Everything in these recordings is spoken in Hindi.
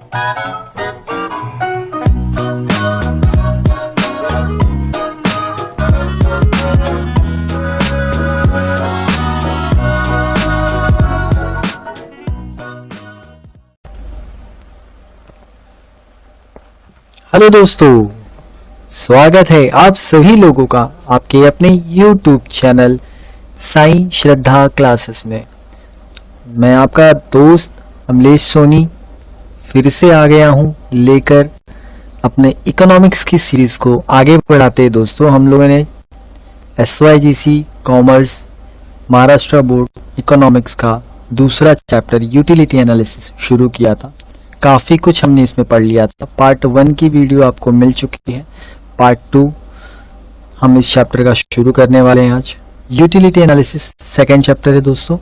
हेलो दोस्तों, स्वागत है आप सभी लोगों का आपके अपने YouTube चैनल साईं श्रद्धा क्लासेस में। मैं आपका दोस्त अमलेश सोनी फिर से आ गया हूं लेकर अपने इकोनॉमिक्स की सीरीज़ को आगे बढ़ाते हैं। दोस्तों, हम लोगों ने SYGC commerce Maharashtra board economics का दूसरा चैप्टर यूटिलिटी एनालिसिस शुरू किया था। काफ़ी कुछ हमने इसमें पढ़ लिया था। पार्ट 1 की वीडियो आपको मिल चुकी है। पार्ट 2 हम इस चैप्टर का शुरू करने वाले हैं आज। यूटिलिटी एनालिसिस सेकंड चैप्टर है दोस्तों।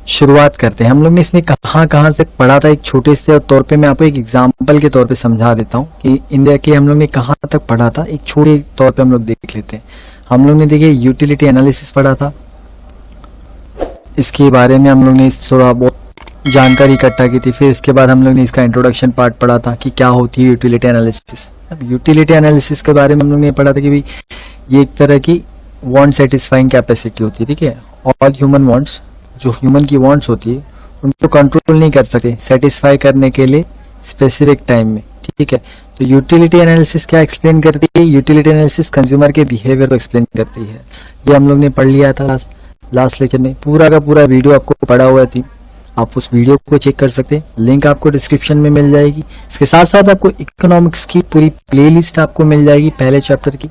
शुरुआत करते हैं। हम लोग ने इसमें कहाँ से पढ़ा था, एक छोटे से तौर पे मैं आपको एक एग्जाम्पल के तौर पे समझा देता हूँ कि इंडिया हम लोग ने कहाँ तक पढ़ा था। एक छोटे तौर पे हम लोग देख लेते हैं। हम लोग ने देखिए यूटिलिटी एनालिसिस पढ़ा था, इसके बारे में हम लोग ने थोड़ा बहुत जानकारी इकट्ठा की थी। फिर इसके बाद हम लोग ने इसका इंट्रोडक्शन पार्ट पढ़ा था कि क्या होती है यूटिलिटी एनालिसिस। अब यूटिलिटी एनालिसिस के बारे में हम लोग ने पढ़ा था कि भाई ये एक तरह की वांट सेटिस्फाइंग कैपेसिटी होती है, ठीक है। ऑल ह्यूमन वांट्स, जो ह्यूमन की वांट्स होती है उनको कंट्रोल नहीं कर सकते सेटिस्फाई करने के लिए स्पेसिफिक टाइम में, ठीक है। तो यूटिलिटी एनालिसिस क्या एक्सप्लेन करती है? यूटिलिटी एनालिसिस कंज्यूमर के बिहेवियर को एक्सप्लेन करती है। ये हम लोग ने पढ़ लिया था लास्ट लेक्चर में। पूरा का पूरा वीडियो आपको पढ़ा हुआ थी, आप उस वीडियो को चेक कर सकते हैं। लिंक आपको डिस्क्रिप्शन में मिल जाएगी। इसके साथ साथ आपको इकोनॉमिक्स की पूरी प्लेलिस्ट आपको मिल जाएगी। पहले चैप्टर की,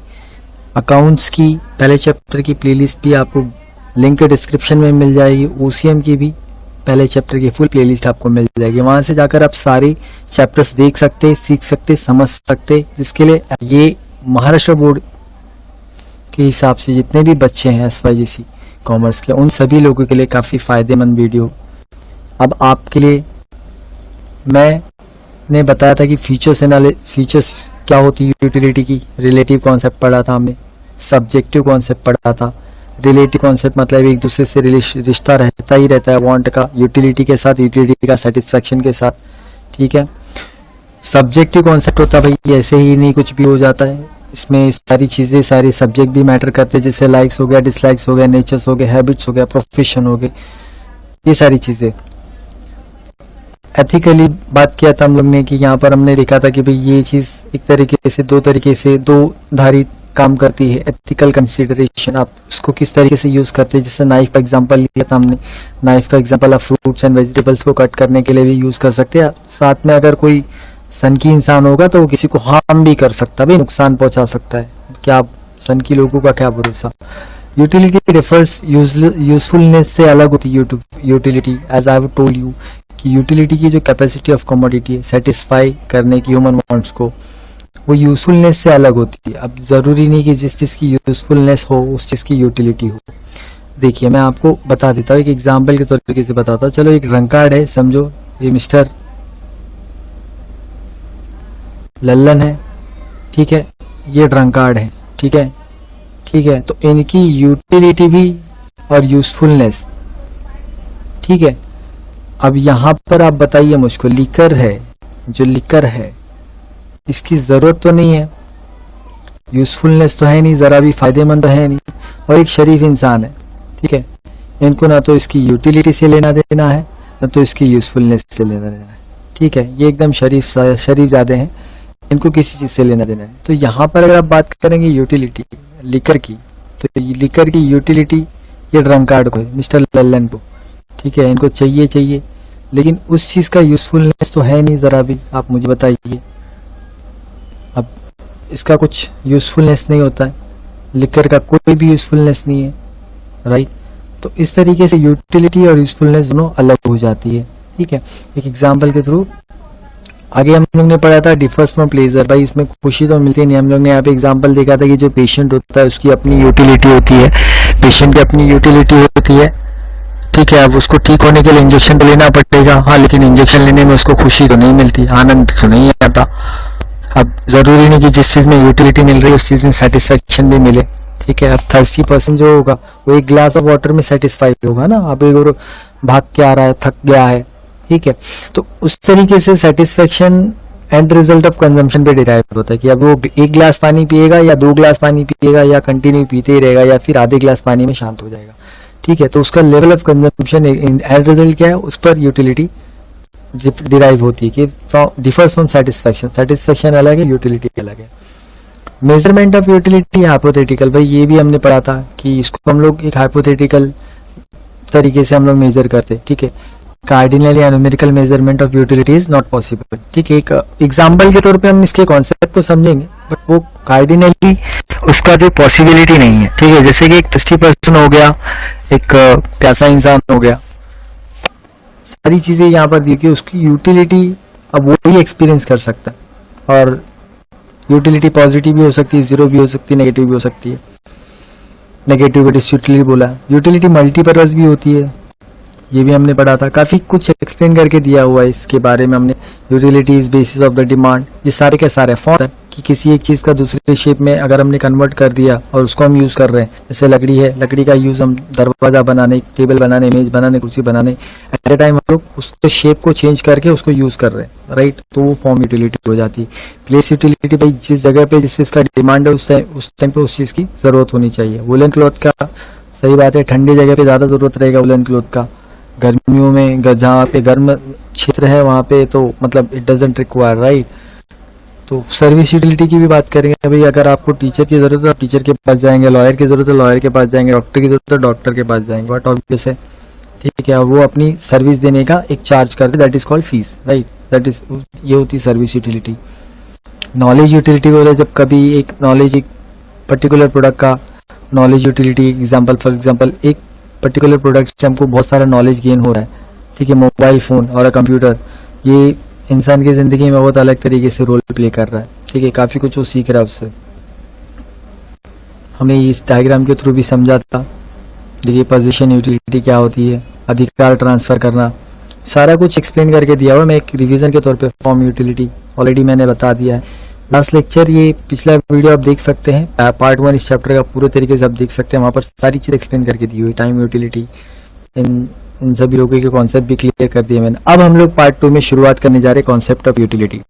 अकाउंट्स की पहले चैप्टर की प्लेलिस्ट भी आपको लिंक डिस्क्रिप्शन में मिल जाएगी। OCM की भी पहले चैप्टर की फुल प्लेलिस्ट आपको मिल जाएगी। वहां से जाकर आप सारे चैप्टर्स देख सकते, सीख सकते, समझ सकते, जिसके लिए ये महाराष्ट्र बोर्ड के हिसाब से जितने भी बच्चे हैं SYGC कॉमर्स के, उन सभी लोगों के लिए काफ़ी फ़ायदेमंद वीडियो। अब आपके लिए मैंने बताया था कि फीचर्स क्या होती है यूटिलिटी की। रिलेटिव कॉन्सेप्ट पढ़ा था हमने, सब्जेक्टिव कॉन्सेप्ट पढ़ा था। रिलेटिव कॉन्सेप्ट मतलब एक दूसरे से रिश्ता रहता ही रहता है वांट का यूटिलिटी के साथ, यूटिलिटी का सेटिस्फैक्शन के साथ, ठीक है। सब्जेक्टिव कॉन्सेप्ट होता है भाई ऐसे ही नहीं कुछ भी हो जाता है, इसमें सारी चीज़ें, सारे सब्जेक्ट भी मैटर करते हैं, जैसे लाइक्स हो गया, डिसलाइक्स हो गया, नेचर्स हो गए, हैबिट्स हो गया, प्रोफेशन हो गए, ये सारी चीज़ें। एथिकली बात किया था हम लोग ने कि यहाँ पर हमने देखा था कि भाई ये चीज़ एक तरीके से दो धारी काम करती है। एथिकल कंसिडरेशन, आप उसको किस तरीके से यूज़ करते हैं। जैसे नाइफ का एग्जांपल लिया था हमने। नाइफ का एग्जांपल आप फ्रूट्स एंड वेजिटेबल्स को कट करने के लिए भी यूज़ कर सकते हैं। साथ में अगर कोई सनकी इंसान होगा तो वो किसी को हार्म भी कर सकता है, भाई नुकसान पहुँचा सकता है। क्या सनकी लोगों का क्या भरोसा। यूटिलिटी रेफर्स यूजफुलनेस से अलग होती है utility. As I have told you कि यूटिलिटी की जो कैपेसिटी ऑफ कमोडिटी है सेटिस्फाई करने की ह्यूमन वांट्स को, वो यूजफुलनेस से अलग होती है। अब ज़रूरी नहीं कि जिस चीज़ की यूजफुलनेस हो उस चीज़ की यूटिलिटी हो। देखिए मैं आपको बता देता हूँ, एक एग्जांपल के तरीके से बताता हूँ। चलो एक ड्रंक कार्ड है, समझो ये मिस्टर लल्लन है, ठीक है। ये ड्रंक कार्ड है, ठीक है, ठीक है। तो इनकी यूटिलिटी भी और यूजफुलनेस, ठीक है। अब यहाँ पर आप बताइए मुझको, लिकर है, जो लिकर है इसकी ज़रूरत तो नहीं है, यूजफुलनेस तो है नहीं, ज़रा भी फ़ायदेमंद तो है नहीं, और एक शरीफ इंसान है, ठीक है। इनको ना तो इसकी यूटिलिटी से लेना देना है, ना तो इसकी यूजफुलनेस से लेना देना है, ठीक है। ये एकदम शरीफ ज़्यादा हैं, इनको किसी चीज़ से लेना देना है। तो यहाँ पर अगर आप बात करेंगे यूटिलिटी लिकर की, तो लिकर की यूटिलिटी ये ड्रंक कार्ड को है, मिस्टर लल्लन को, ठीक है। इनको चाहिए, लेकिन उस चीज़ का यूजफुलनेस तो है नहीं ज़रा भी। आप मुझे बताइए, अब इसका कुछ यूजफुलनेस नहीं होता है, लिकर का कोई भी यूजफुलनेस नहीं है, राइट। तो इस तरीके से यूटिलिटी और यूजफुलनेस दोनों अलग हो जाती है, ठीक है। एक एग्जांपल के थ्रू आगे हम लोग ने पढ़ा था डिफर्स फ्रॉम प्लेजर। भाई इसमें खुशी तो मिलती नहीं। हम लोग ने यहाँ पे एग्जांपल देखा था कि जो पेशेंट होता है उसकी अपनी यूटिलिटी होती है, पेशेंट की अपनी यूटिलिटी होती है, ठीक है। अब उसको ठीक होने के लिए इंजेक्शन तो लेना पड़ेगा, हाँ, लेकिन इंजेक्शन लेने में उसको खुशी तो नहीं मिलती, आनंद तो नहीं आता। अब ज़रूरी नहीं कि जिस चीज़ में यूटिलिटी मिल रही है उस चीज़ में सेटिस्फेक्शन भी मिले, ठीक है। अब 30% जो होगा वो एक ग्लास ऑफ वाटर में सेटिस्फाइड होगा ना। अब एक और भाग के आ रहा है, थक गया है, ठीक है। तो उस तरीके से satisfaction and result of consumption पे डिराइव होता है कि अब वो एक ग्लास पानी पिएगा या 2 ग्लास पानी पिएगा या कंटिन्यू पीते ही रहेगा या फिर आधे ग्लास पानी में शांत हो जाएगा। ठीक है, तो उसका level of consumption and result क्या है, उस पर यूटिलिटी डिराइव होती है कि डिफर्स फ्रॉम सेटिस्फेक्शन। सेटिस्फेक्शन अलग है, यूटिलिटी अलग है। मेजरमेंट ऑफ यूटिलिटी हाइपोथेटिकल, भाई ये भी हमने पढ़ा था कि इसको हम लोग एक हाइपोथेटिकल तरीके से हम लोग मेजर करते हैं। ठीक है, कार्डिनल या numerical measurement of utility is not possible. ठीक है, एक एग्जांपल के तौर पे हम इसके कॉन्सेप्ट को समझेंगे, बट वो कार्डिनली उसका जो पॉसिबिलिटी नहीं है। ठीक है, जैसे कि एक टेस्टी पर्सन हो गया, एक प्यासा इंसान हो गया, सारी चीजें यहाँ पर देखिए, उसकी यूटिलिटी अब वो ही एक्सपीरियंस कर सकता है। और यूटिलिटी पॉजिटिव भी हो सकती है, जीरो भी हो सकती है, नेगेटिव भी हो सकती है। नेगेटिव यूटिलिटी बोला, यूटिलिटी मल्टीपर्पज भी होती है, ये भी हमने पढ़ा था। काफी कुछ एक्सप्लेन करके दिया हुआ है इसके बारे में हमने। Utilities, basis of the demand, ये सारे के सारे फॉर्म कि किसी एक चीज का दूसरे शेप में अगर हमने कन्वर्ट कर दिया और उसको हम यूज कर रहे हैं, जैसे लकड़ी है, लकड़ी का यूज हम दरवाजा बनाने, टेबल बनाने, मेज बनाने, कुर्सी बनाने, एट ए टाइम हम लोग उसके शेप को चेंज करके उसको यूज कर रहे हैं, राइट, तो वो फॉर्म यूटिलिटी हो जाती है। प्लेस यूटिलिटी, भाई जिस जगह पे जिस चीज का डिमांड है उस टाइम पे उस चीज की जरूरत होनी चाहिए। वुलन क्लॉथ का सही बात है, ठंडी जगह पे ज्यादा जरूरत रहेगा वुलन क्लॉथ का, गर्मियों में जहाँ पे गर्म क्षेत्र है वहाँ पे तो मतलब इट डजंट रिक्वायर, राइट। तो सर्विस यूटिलिटी की भी बात करेंगे, भाई अगर आपको टीचर की जरूरत है आप टीचर के पास जाएंगे, लॉयर की जरूरत है लॉयर के पास जाएंगे, डॉक्टर की जरूरत है डॉक्टर के पास जाएंगे, बट ऑब्वियस है। ठीक है, वो अपनी सर्विस देने का एक चार्ज करते, that is called fees, right, that is, ये होती है सर्विस यूटिलिटी। नॉलेज यूटिलिटी बोले जब कभी एक नॉलेज, एक पर्टिकुलर प्रोडक्ट का knowledge utility, example for example एक पर्टिकुलर प्रोडक्ट से हमको बहुत सारा नॉलेज गेन हो रहा है। ठीक है, मोबाइल फोन और कंप्यूटर, ये इंसान की जिंदगी में बहुत अलग तरीके से रोल प्ले कर रहा है। ठीक है, काफी कुछ वो सीख रहा है उससे। हमने इस डायग्राम के थ्रू भी समझा था। देखिए पोजीशन यूटिलिटी क्या होती है, अधिकार ट्रांसफर करना, सारा कुछ एक्सप्लेन करके दिया हुआ। मैं एक रिवीजन के तौर पे फॉर्म यूटिलिटी ऑलरेडी मैंने बता दिया है। लास्ट लेक्चर, ये पिछला वीडियो आप देख सकते हैं, पार्ट 1 इस चैप्टर का पूरे तरीके से आप देख सकते हैं, वहाँ पर सारी चीज़ एक्सप्लेन करके दी हुई, टाइम यूटिलिटी, इन सभी लोगों के कॉन्सेप्ट भी क्लियर कर दिए मैंने। अब हम लोग पार्ट 2 में शुरुआत करने जा रहे हैं कॉन्सेप्ट ऑफ यूटिलिटी।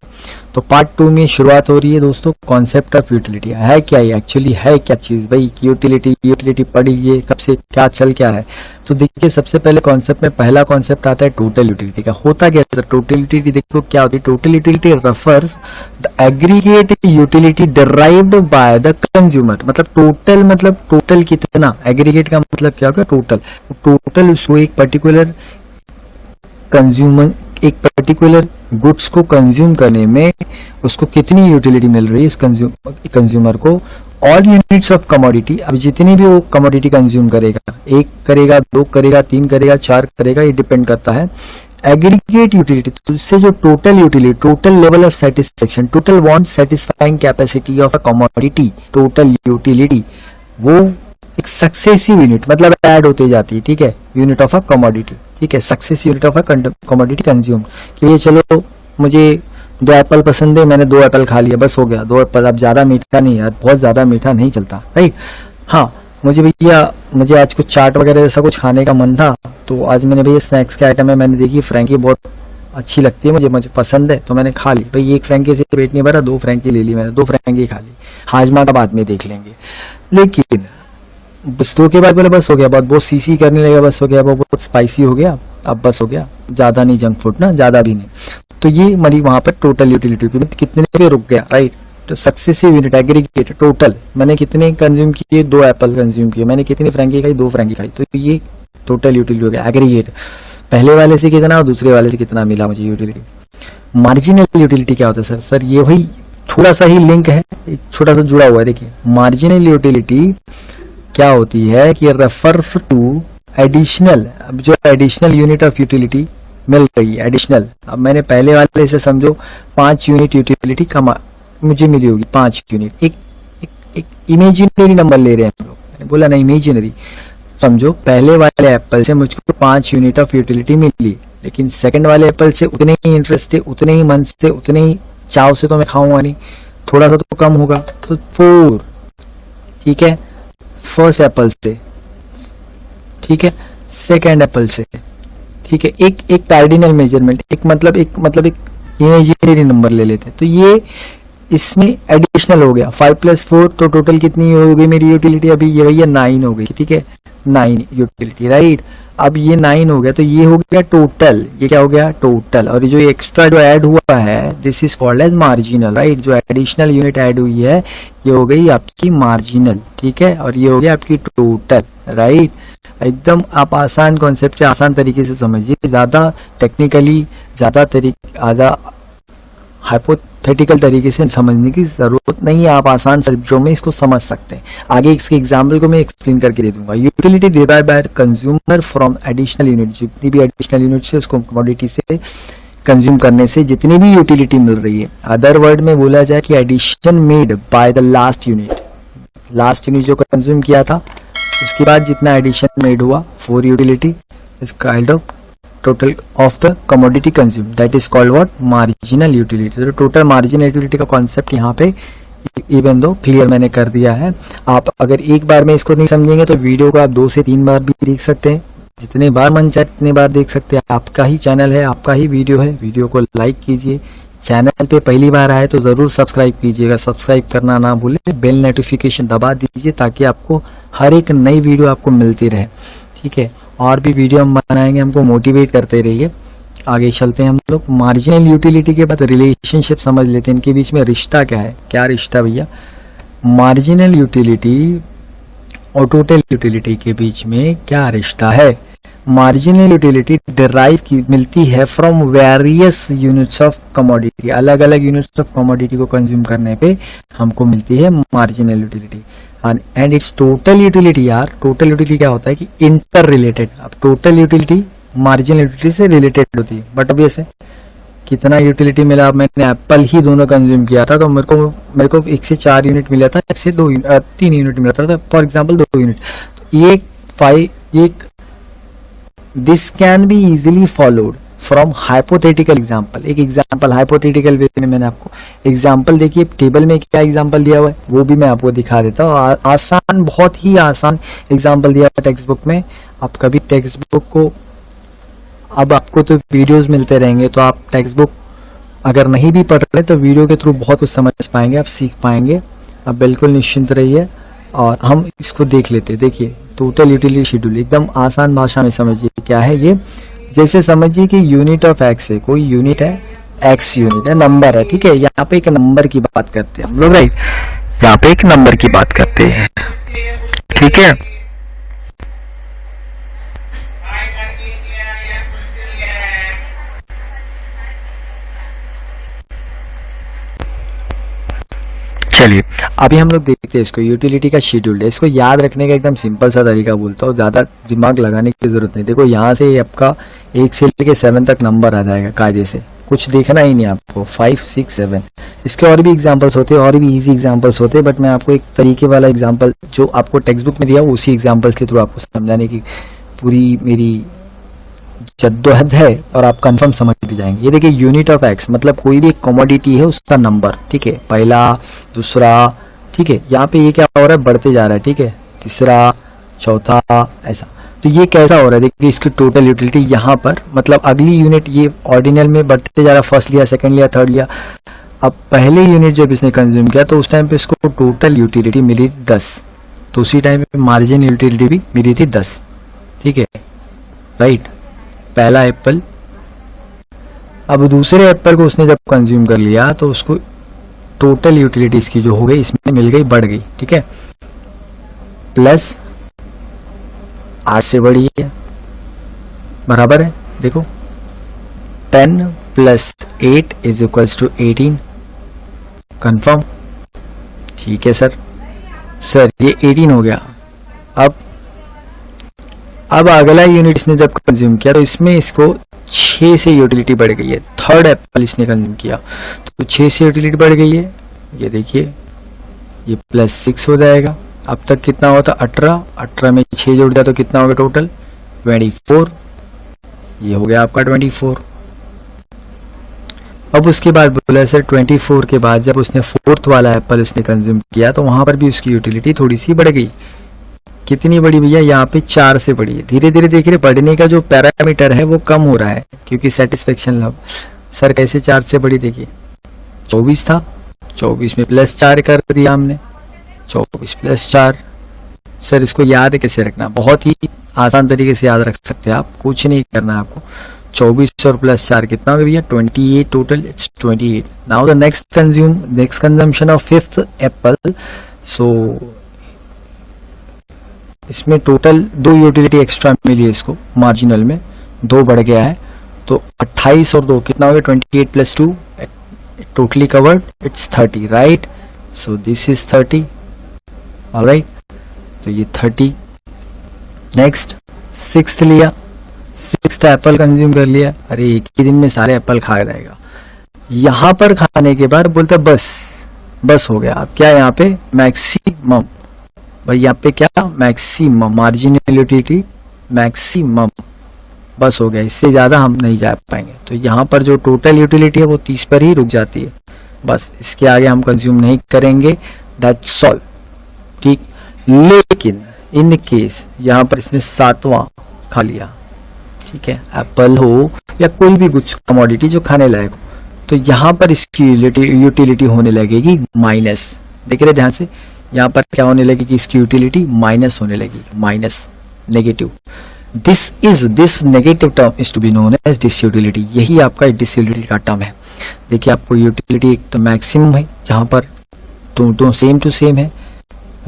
तो पार्ट 2 में शुरुआत हो रही है दोस्तों, कॉन्सेप्ट ऑफ यूटिलिटी है क्या, ये एक्चुअली है क्या चीज, भाई यूटिलिटी पढ़ी, ये कब से क्या चल क्या रहा है। तो देखिए सबसे पहले कॉन्सेप्ट में पहला कॉन्सेप्ट आता है टोटल यूटिलिटी का। होता क्या है टोटल यूटिलिटी, देखो क्या होती है, total utility refers the aggregate utility derived by the consumer. मतलब टोटल कितना, एग्रीगेट का मतलब क्या होगा, टोटल उसको एक पर्टिकुलर कंज्यूमर, एक पर्टिकुलर गुड्स को कंज्यूम करने में उसको कितनी यूटिलिटी मिल रही है इस कंज्यूमर को। ऑल यूनिट्स ऑफ कमोडिटी, अब जितनी भी वो कमोडिटी कंज्यूम करेगा, 1 करेगा, 2 करेगा, 3 करेगा, 4 करेगा, ये डिपेंड करता है। एग्रीगेट यूटिलिटी, तो इससे जो total utility, total level of satisfaction, total want satisfying capacity of a commodity, total utility, वो एक सक्सेसिव यूनिट मतलब ऐड होते जाती है। ठीक है, यूनिट ऑफ अ कमोडिटी, ठीक है, successive unit of a commodity consume, कि ये चलो मुझे 2 एप्पल पसंद है, मैंने 2 एप्पल खा लिया, बस हो गया 2 एप्पल, अब ज्यादा मीठा नहीं यार, बहुत ज्यादा मीठा नहीं चलता, राइट। हाँ, मुझे आज कुछ चाट वगैरह जैसा कुछ खाने का मन था, तो आज मैंने भैया स्नैक्स के आइटम में मैंने देखी फ्रैंकी बहुत अच्छी लगती है, मुझे पसंद है, तो मैंने खा ली। भाई 1 फ्रैंकी से पेट नहीं भरा, 2 फ्रैंकी ले ली मैंने, 2 फ्रैंकी खा ली, हाजमा का बाद में देख लेंगे। लेकिन बस 2 के बाद बोले बस हो गया, बहुत सीसी करने लगा, बस हो गया, बहुत स्पाइसी हो गया, अब बस हो गया, ज्यादा नहीं जंक फूड ना, ज्यादा भी नहीं। तो ये मरी वहां पर टोटल यूटिलिटी कितने पे रुक गया, राइट। तो सक्सेसिव यूनिट एग्रीगेट टोटल, मैंने कितने कंज्यूम किए, 2 एप्पल कंज्यूम किए, मैंने कितनी फ्रैंकी खाई, 2 फ्रैंकी खाई, तो ये टोटल यूटिलिटी हो गया एग्रीगेट। पहले वाले से कितना और दूसरे वाले से कितना मिला मुझे यूटिलिटी। मार्जिनल यूटिलिटी क्या होता है सर ये भाई थोड़ा सा ही लिंक है, एक छोटा सा जुड़ा हुआ है। देखिए मार्जिनल यूटिलिटी क्या होती है कि रेफर्स टू एडिशनल, अब जो एडिशनल यूनिट ऑफ यूटिलिटी मिल रही है एडिशनल, अब मैंने पहले वाले से समझो 5 यूनिट यूटिलिटी कमा मुझे मिली होगी, 5 यूनिट, एक इमेजिनरी नंबर ले रहे हैं हम लोग, मैंने बोला ना इमेजिनरी, समझो पहले वाले एप्पल से मुझको 5 यूनिट ऑफ यूटिलिटी मिली, लेकिन सेकंड वाले एप्पल से उतने ही इंटरेस्ट थे, उतने ही मन से, उतने ही चाव से तो मैं खाऊंगा नहीं, थोड़ा सा तो कम होगा, तो 4, ठीक है, फर्स्ट एप्पल से, ठीक है, सेकंड एप्पल से, ठीक है, एक कार्डिनल मेजरमेंट, एक इमेजिनरी नंबर ले लेते हैं, तो ये इसमें एडिशनल हो गया 5 + 4, तो टोटल कितनी हो गई मेरी यूटिलिटी, अभी ये भैया 9 हो गई, ठीक है, 9 यूटिलिटी, राइट। अब ये 9 हो गया, तो ये हो गया टोटल, ये क्या हो गया टोटल, और जो एक्स्ट्रा जो ऐड हुआ है this is called as marginal, right. जो एडिशनल यूनिट ऐड हुई है ये हो गई आपकी मार्जिनल, ठीक है, और ये हो गया आपकी टोटल, राइट। एकदम आप आसान कॉन्सेप्ट से आसान तरीके से समझिए, ज़्यादा टेक्निकली ज़्यादा हाइपोथेटिकल तरीके से समझने की जरूरत नहीं है, आप आसान शब्दों में इसको समझ सकते हैं। आगे इसके एग्जाम्पल को मैं एक्सप्लेन करके दे दूंगा। Utility derived by consumer from additional unit, जितनी भी एडिशनल यूनिट से उसको कमोडिटी से कंज्यूम करने से जितनी भी यूटिलिटी मिल रही है। अदर वर्ड में बोला जाए कि addition made by the last unit जो कंज्यूम किया था उसके बाद जितना एडिशन मेड हुआ for utility is kind of total of the commodity consume, that is called what, marginal utility. तो टोटल मार्जिनल यूटिलिटी का कॉन्सेप्ट यहाँ पे इवन दो क्लियर मैंने कर दिया है। आप अगर एक बार में इसको नहीं समझेंगे तो वीडियो को आप 2 से 3 बार भी देख सकते हैं, जितने बार मन चाहे उतने बार देख सकते हैं। आपका ही चैनल है, आपका ही वीडियो है, वीडियो को लाइक कीजिए। चैनल पे पहली बार आए तो ज़रूर सब्सक्राइब कीजिएगा, सब्सक्राइब करना ना भूलें, बेल नोटिफिकेशन दबा दीजिए ताकि आपको हर एक नई वीडियो आपको मिलती रहे, ठीक है। और भी वीडियो हम बनाएंगे, हमको मोटिवेट करते रहिए। आगे चलते हैं हम लोग। मार्जिनल यूटिलिटी के बाद रिलेशनशिप समझ लेते हैं, इनके बीच में रिश्ता क्या है। क्या रिश्ता भैया, मार्जिनल यूटिलिटी और टोटल यूटिलिटी के बीच में क्या रिश्ता है। मार्जिनल यूटिलिटी डिराइव की मिलती है from various units of commodity, अलग अलग यूनिट्स ऑफ कमोडिटी को कंज्यूम करने पे हमको मिलती है marginal utility. And it's total utility, यार टोटल यूटिलिटी क्या होता है कि इंटर रिलेटेड। अब टोटल यूटिलिटी मार्जिनल यूटिलिटी से रिलेटेड होती है, बट अभी ऐसे कितना यूटिलिटी मिला। अब मैंने एप्पल ही दोनों कंज्यूम किया था तो मेरे को 1 से 4 यूनिट मिला था, 1 से 3 यूनिट मिला था, फॉर एग्जाम्पल 2 यूनिट। तो this can be easily followed from hypothetical example. एक एग्जाम्पल हाइपोथेटिकल वे में मैंने आपको एग्जाम्पल देखिए, टेबल में क्या एग्जाम्पल दिया हुआ है वो भी मैं आपको दिखा देता हूँ। आसान, बहुत ही आसान एग्जाम्पल दिया हुआ है टेक्स्ट बुक में। आप कभी टेक्स्ट बुक को, अब आपको तो वीडियोस मिलते रहेंगे, तो आप टेक्स्ट बुक अगर नहीं भी पढ़ रहे तो वीडियो के थ्रू बहुत कुछ समझ पाएंगे, आप सीख पाएंगे। आप बिल्कुल निश्चिंत रहिए और हम इसको देख लेते हैं। देखिए टोटल यूटिलिटी शेड्यूल एकदम आसान भाषा में समझिए क्या है ये। जैसे समझिए कि यूनिट ऑफ एक्स है, कोई यूनिट है, एक्स यूनिट है, नंबर है, ठीक है। यहाँ पे एक नंबर की बात करते हैं हम लोग, राइट। यहाँ पे एक नंबर की बात करते हैं, ठीक है। चलिए अभी हम लोग देखते हैं इसको, यूटिलिटी का शेड्यूल है। इसको याद रखने का एकदम सिंपल सा तरीका बोलता हूँ, ज़्यादा दिमाग लगाने की जरूरत नहीं। देखो यहाँ से आपका 1 से लेके 7 तक नंबर आ जाएगा कायदे से, कुछ देखना ही नहीं आपको, 5, 6, 7। इसके और भी एग्जाम्पल्स होते हैं, और भी ईजी एग्जाम्पल्स होते हैं, बट मैं आपको एक तरीके वाला एग्जाम्पल जो आपको टेक्स्ट बुक में दिया उसी एग्जाम्पल्स के थ्रू आपको समझाने की पूरी मेरी जद्दोजहद है और आप कंफर्म समझ भी जाएंगे। ये देखिए यूनिट ऑफ एक्स मतलब कोई भी एक कमोडिटी है उसका नंबर, ठीक है, पहला, दूसरा, ठीक है। यहाँ पे ये क्या हो रहा है, बढ़ते जा रहा है, ठीक है, तीसरा, चौथा, ऐसा। तो ये कैसा हो रहा है, देखिए इसकी टोटल यूटिलिटी यहाँ पर मतलब अगली यूनिट ये ऑर्डिनल में बढ़ते जा रहा है, फर्स्ट लिया, सेकंड लिया, थर्ड लिया। अब पहले यूनिट जब इसने कंज्यूम किया तो उस टाइम पे इसको टोटल यूटिलिटी मिली 10, तो उसी टाइम पे मार्जिन यूटिलिटी भी मिली थी 10, ठीक है, राइट। पहला एप्पल, अब दूसरे एप्पल को उसने जब कंज्यूम कर लिया तो उसको टोटल यूटिलिटी इसकी जो हो गई इसमें मिल गई, बढ़ गई, ठीक है, प्लस 8 से बढ़ी है, बराबर है। देखो 10 + 8 = 18, कंफर्म, ठीक है सर ये 18 हो गया। अब अगला यूनिट इसने जब कंज्यूम किया तो इसमें इसको 6 से यूटिलिटी बढ़ गई है। थर्ड एप्पल इसने कंज्यूम किया तो 6 से यूटिलिटी बढ़ गई है। ये देखिए ये +6 हो जाएगा। अब तक कितना होता, 18 में 6 जोड़ दिया तो कितना होगा टोटल, 24। ये हो गया आपका 24। अब उसके बाद बोला सर 24 के बाद जब उसने 4th वाला एप्पल उसने कंज्यूम किया तो वहां पर भी उसकी यूटिलिटी थोड़ी सी बढ़ गई, कितनी बड़ी भैया, यहाँ पे 4 से बड़ी है। धीरे धीरे देख रहे बढ़ने का जो पैरामीटर है वो कम हो रहा है, क्योंकि सेटिस्फेक्शन लेवल। सर कैसे 4 से बड़ी, देखिए 24 था, 24 में +4 कर दिया हमने, 24 + 4। सर इसको याद कैसे रखना, बहुत ही आसान तरीके से याद रख सकते हैं आप, कुछ नहीं करना है आपको। 24 और +4 कितना हो गया भैया, 28 total, it's 28। Now the next consumption of 5th apple. So इसमें टोटल 2 यूटिलिटी एक्स्ट्रा मिली है इसको, मार्जिनल में 2 बढ़ गया है, तो 28 और 2 कितना हो गया, 28 + 2 totally covered, it's 30, right. So this is 30, alright, तो ये 30। नेक्स्ट 6th लिया, 6th एप्पल कंज्यूम कर लिया। अरे एक ही दिन में सारे एप्पल खा जाएगा। यहाँ पर खाने के बाद बोलता बस हो गया। अब क्या यहाँ पे मैक्सिमम, भाई यहाँ पे क्या मैक्सिमम, मार्जिनल यूटिलिटी मैक्सिमम, बस हो गया, इससे ज़्यादा हम नहीं जा पाएंगे। तो यहाँ पर जो टोटल यूटिलिटी है वो 30 पर ही रुक जाती है, बस इसके आगे हम कंज्यूम नहीं करेंगे, दैट्स ऑल, ठीक। लेकिन इन केस यहाँ पर इसने 7वां खा लिया, ठीक है, एप्पल हो या कोई भी कुछ कमोडिटी जो खाने लायक हो, तो यहाँ पर इसकी यूटिलिटी होने लगेगी माइनस। देख रहे ध्यान से, यहाँ पर क्या होने लगेगी, इसकी यूटिलिटी माइनस होने लगेगी, minus, negative. This negative term is to be known as disutility. यही आपका डिसयूटिलिटी का टर्म है। देखिए आपको यूटिलिटी एक तो मैक्सिमम है, जहाँ पर दोनों सेम टू सेम है,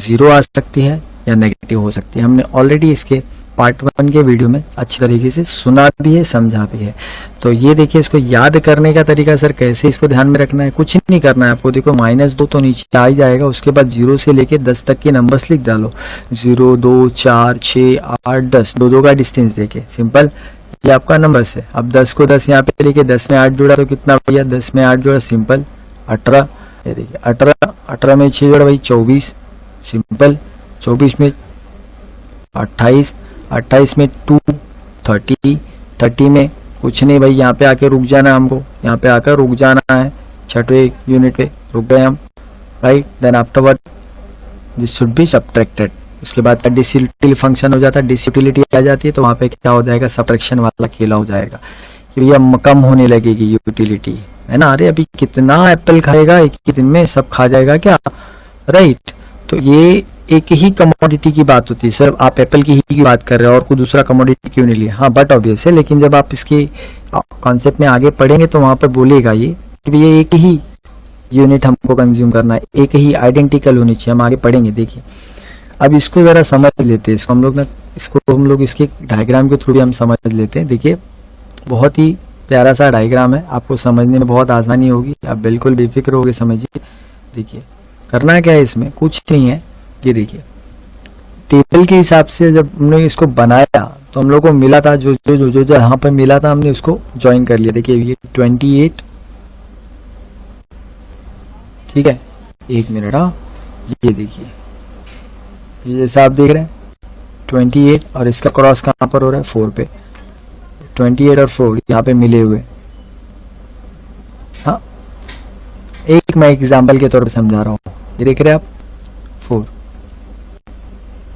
0 आ सकती है या नेगेटिव हो सकती है। हमने ऑलरेडी इसके पार्ट 1 के वीडियो में अच्छी तरीके से सुना भी है, समझा भी है। तो ये देखिए, इसको याद करने का तरीका सर कैसे इसको ध्यान में रखना है, कुछ नहीं करना है आपको। देखो -2 तो नीचे आ ही जाएगा, उसके बाद 0 से लेके 10 तक के नंबर्स लिख डालो, 0 2 4 6 8 10, 2 का डिस्टेंस देके, सिंपल, ये आपका नंबर्स है। अब 10 को 10 यहाँ पे लेके 10 में 8 जोड़ा तो कितना भैया, 10 में 8 जोड़ा, सिंपल 18। ये देखिए 18 में 6 जोड़ा भाई 24, सिंपल, 24 में 28, 28 में 2 30, 30 में कुछ नहीं भाई, यहाँ पे आके रुक जाना है हमको, यहाँ पे आकर रुक जाना है, 6वें यूनिट पे रुक गए हम, राइट। Then afterward this should be subtracted. उसके बाद का डिसयूटिलिटी फंक्शन हो जाता है, डिसयूटिलिटी आ जाती है, तो वहाँ पे क्या हो जाएगा, सब्ट्रैक्शन वाला खेला हो जाएगा, कि भैया कम होने लगेगी यूटिलिटी, है ना। अरे अभी कितना एप्पल खाएगा एक ही दिन में, सब खा जाएगा क्या, राइट। तो ये एक ही कमोडिटी की बात होती है सर, आप एप्पल की बात कर रहे हो और कोई दूसरा कमोडिटी क्यों नहीं लिया, हाँ बट ऑब्वियस है, लेकिन जब आप इसके कॉन्सेप्ट में आगे पढ़ेंगे तो वहाँ पर बोलेगा ये कि ये एक ही यूनिट हमको कंज्यूम करना है, एक ही आइडेंटिकल होनी चाहिए। हम आगे पढ़ेंगे, देखिए अब इसको ज़रा समझ लेते हैं, इसको हम लोग इसके डायग्राम के थ्रू भी हम समझ लेते हैं। देखिए बहुत ही प्यारा सा डायग्राम है, आपको समझने में बहुत आसानी होगी, आप बिल्कुल बेफिक्र होकर समझिए। देखिए करना क्या है, इसमें कुछ नहीं है, ये देखिए टेबल के हिसाब से जब हमने इसको बनाया तो हम लोग को मिला था जो जो जो जो जो यहाँ पर मिला था, हमने उसको ज्वाइन कर लिया। देखिए ये 28, ठीक है, 1 मिनट, हाँ ये देखिए, ये जैसा आप देख रहे हैं 28 और इसका क्रॉस कहाँ पर हो रहा है, 4 पे, 28 और 4 यहाँ पे मिले हुए। हाँ एक मैं एग्जाम्पल के तौर पे समझा रहा हूँ, ये देख रहे हैं आप 4,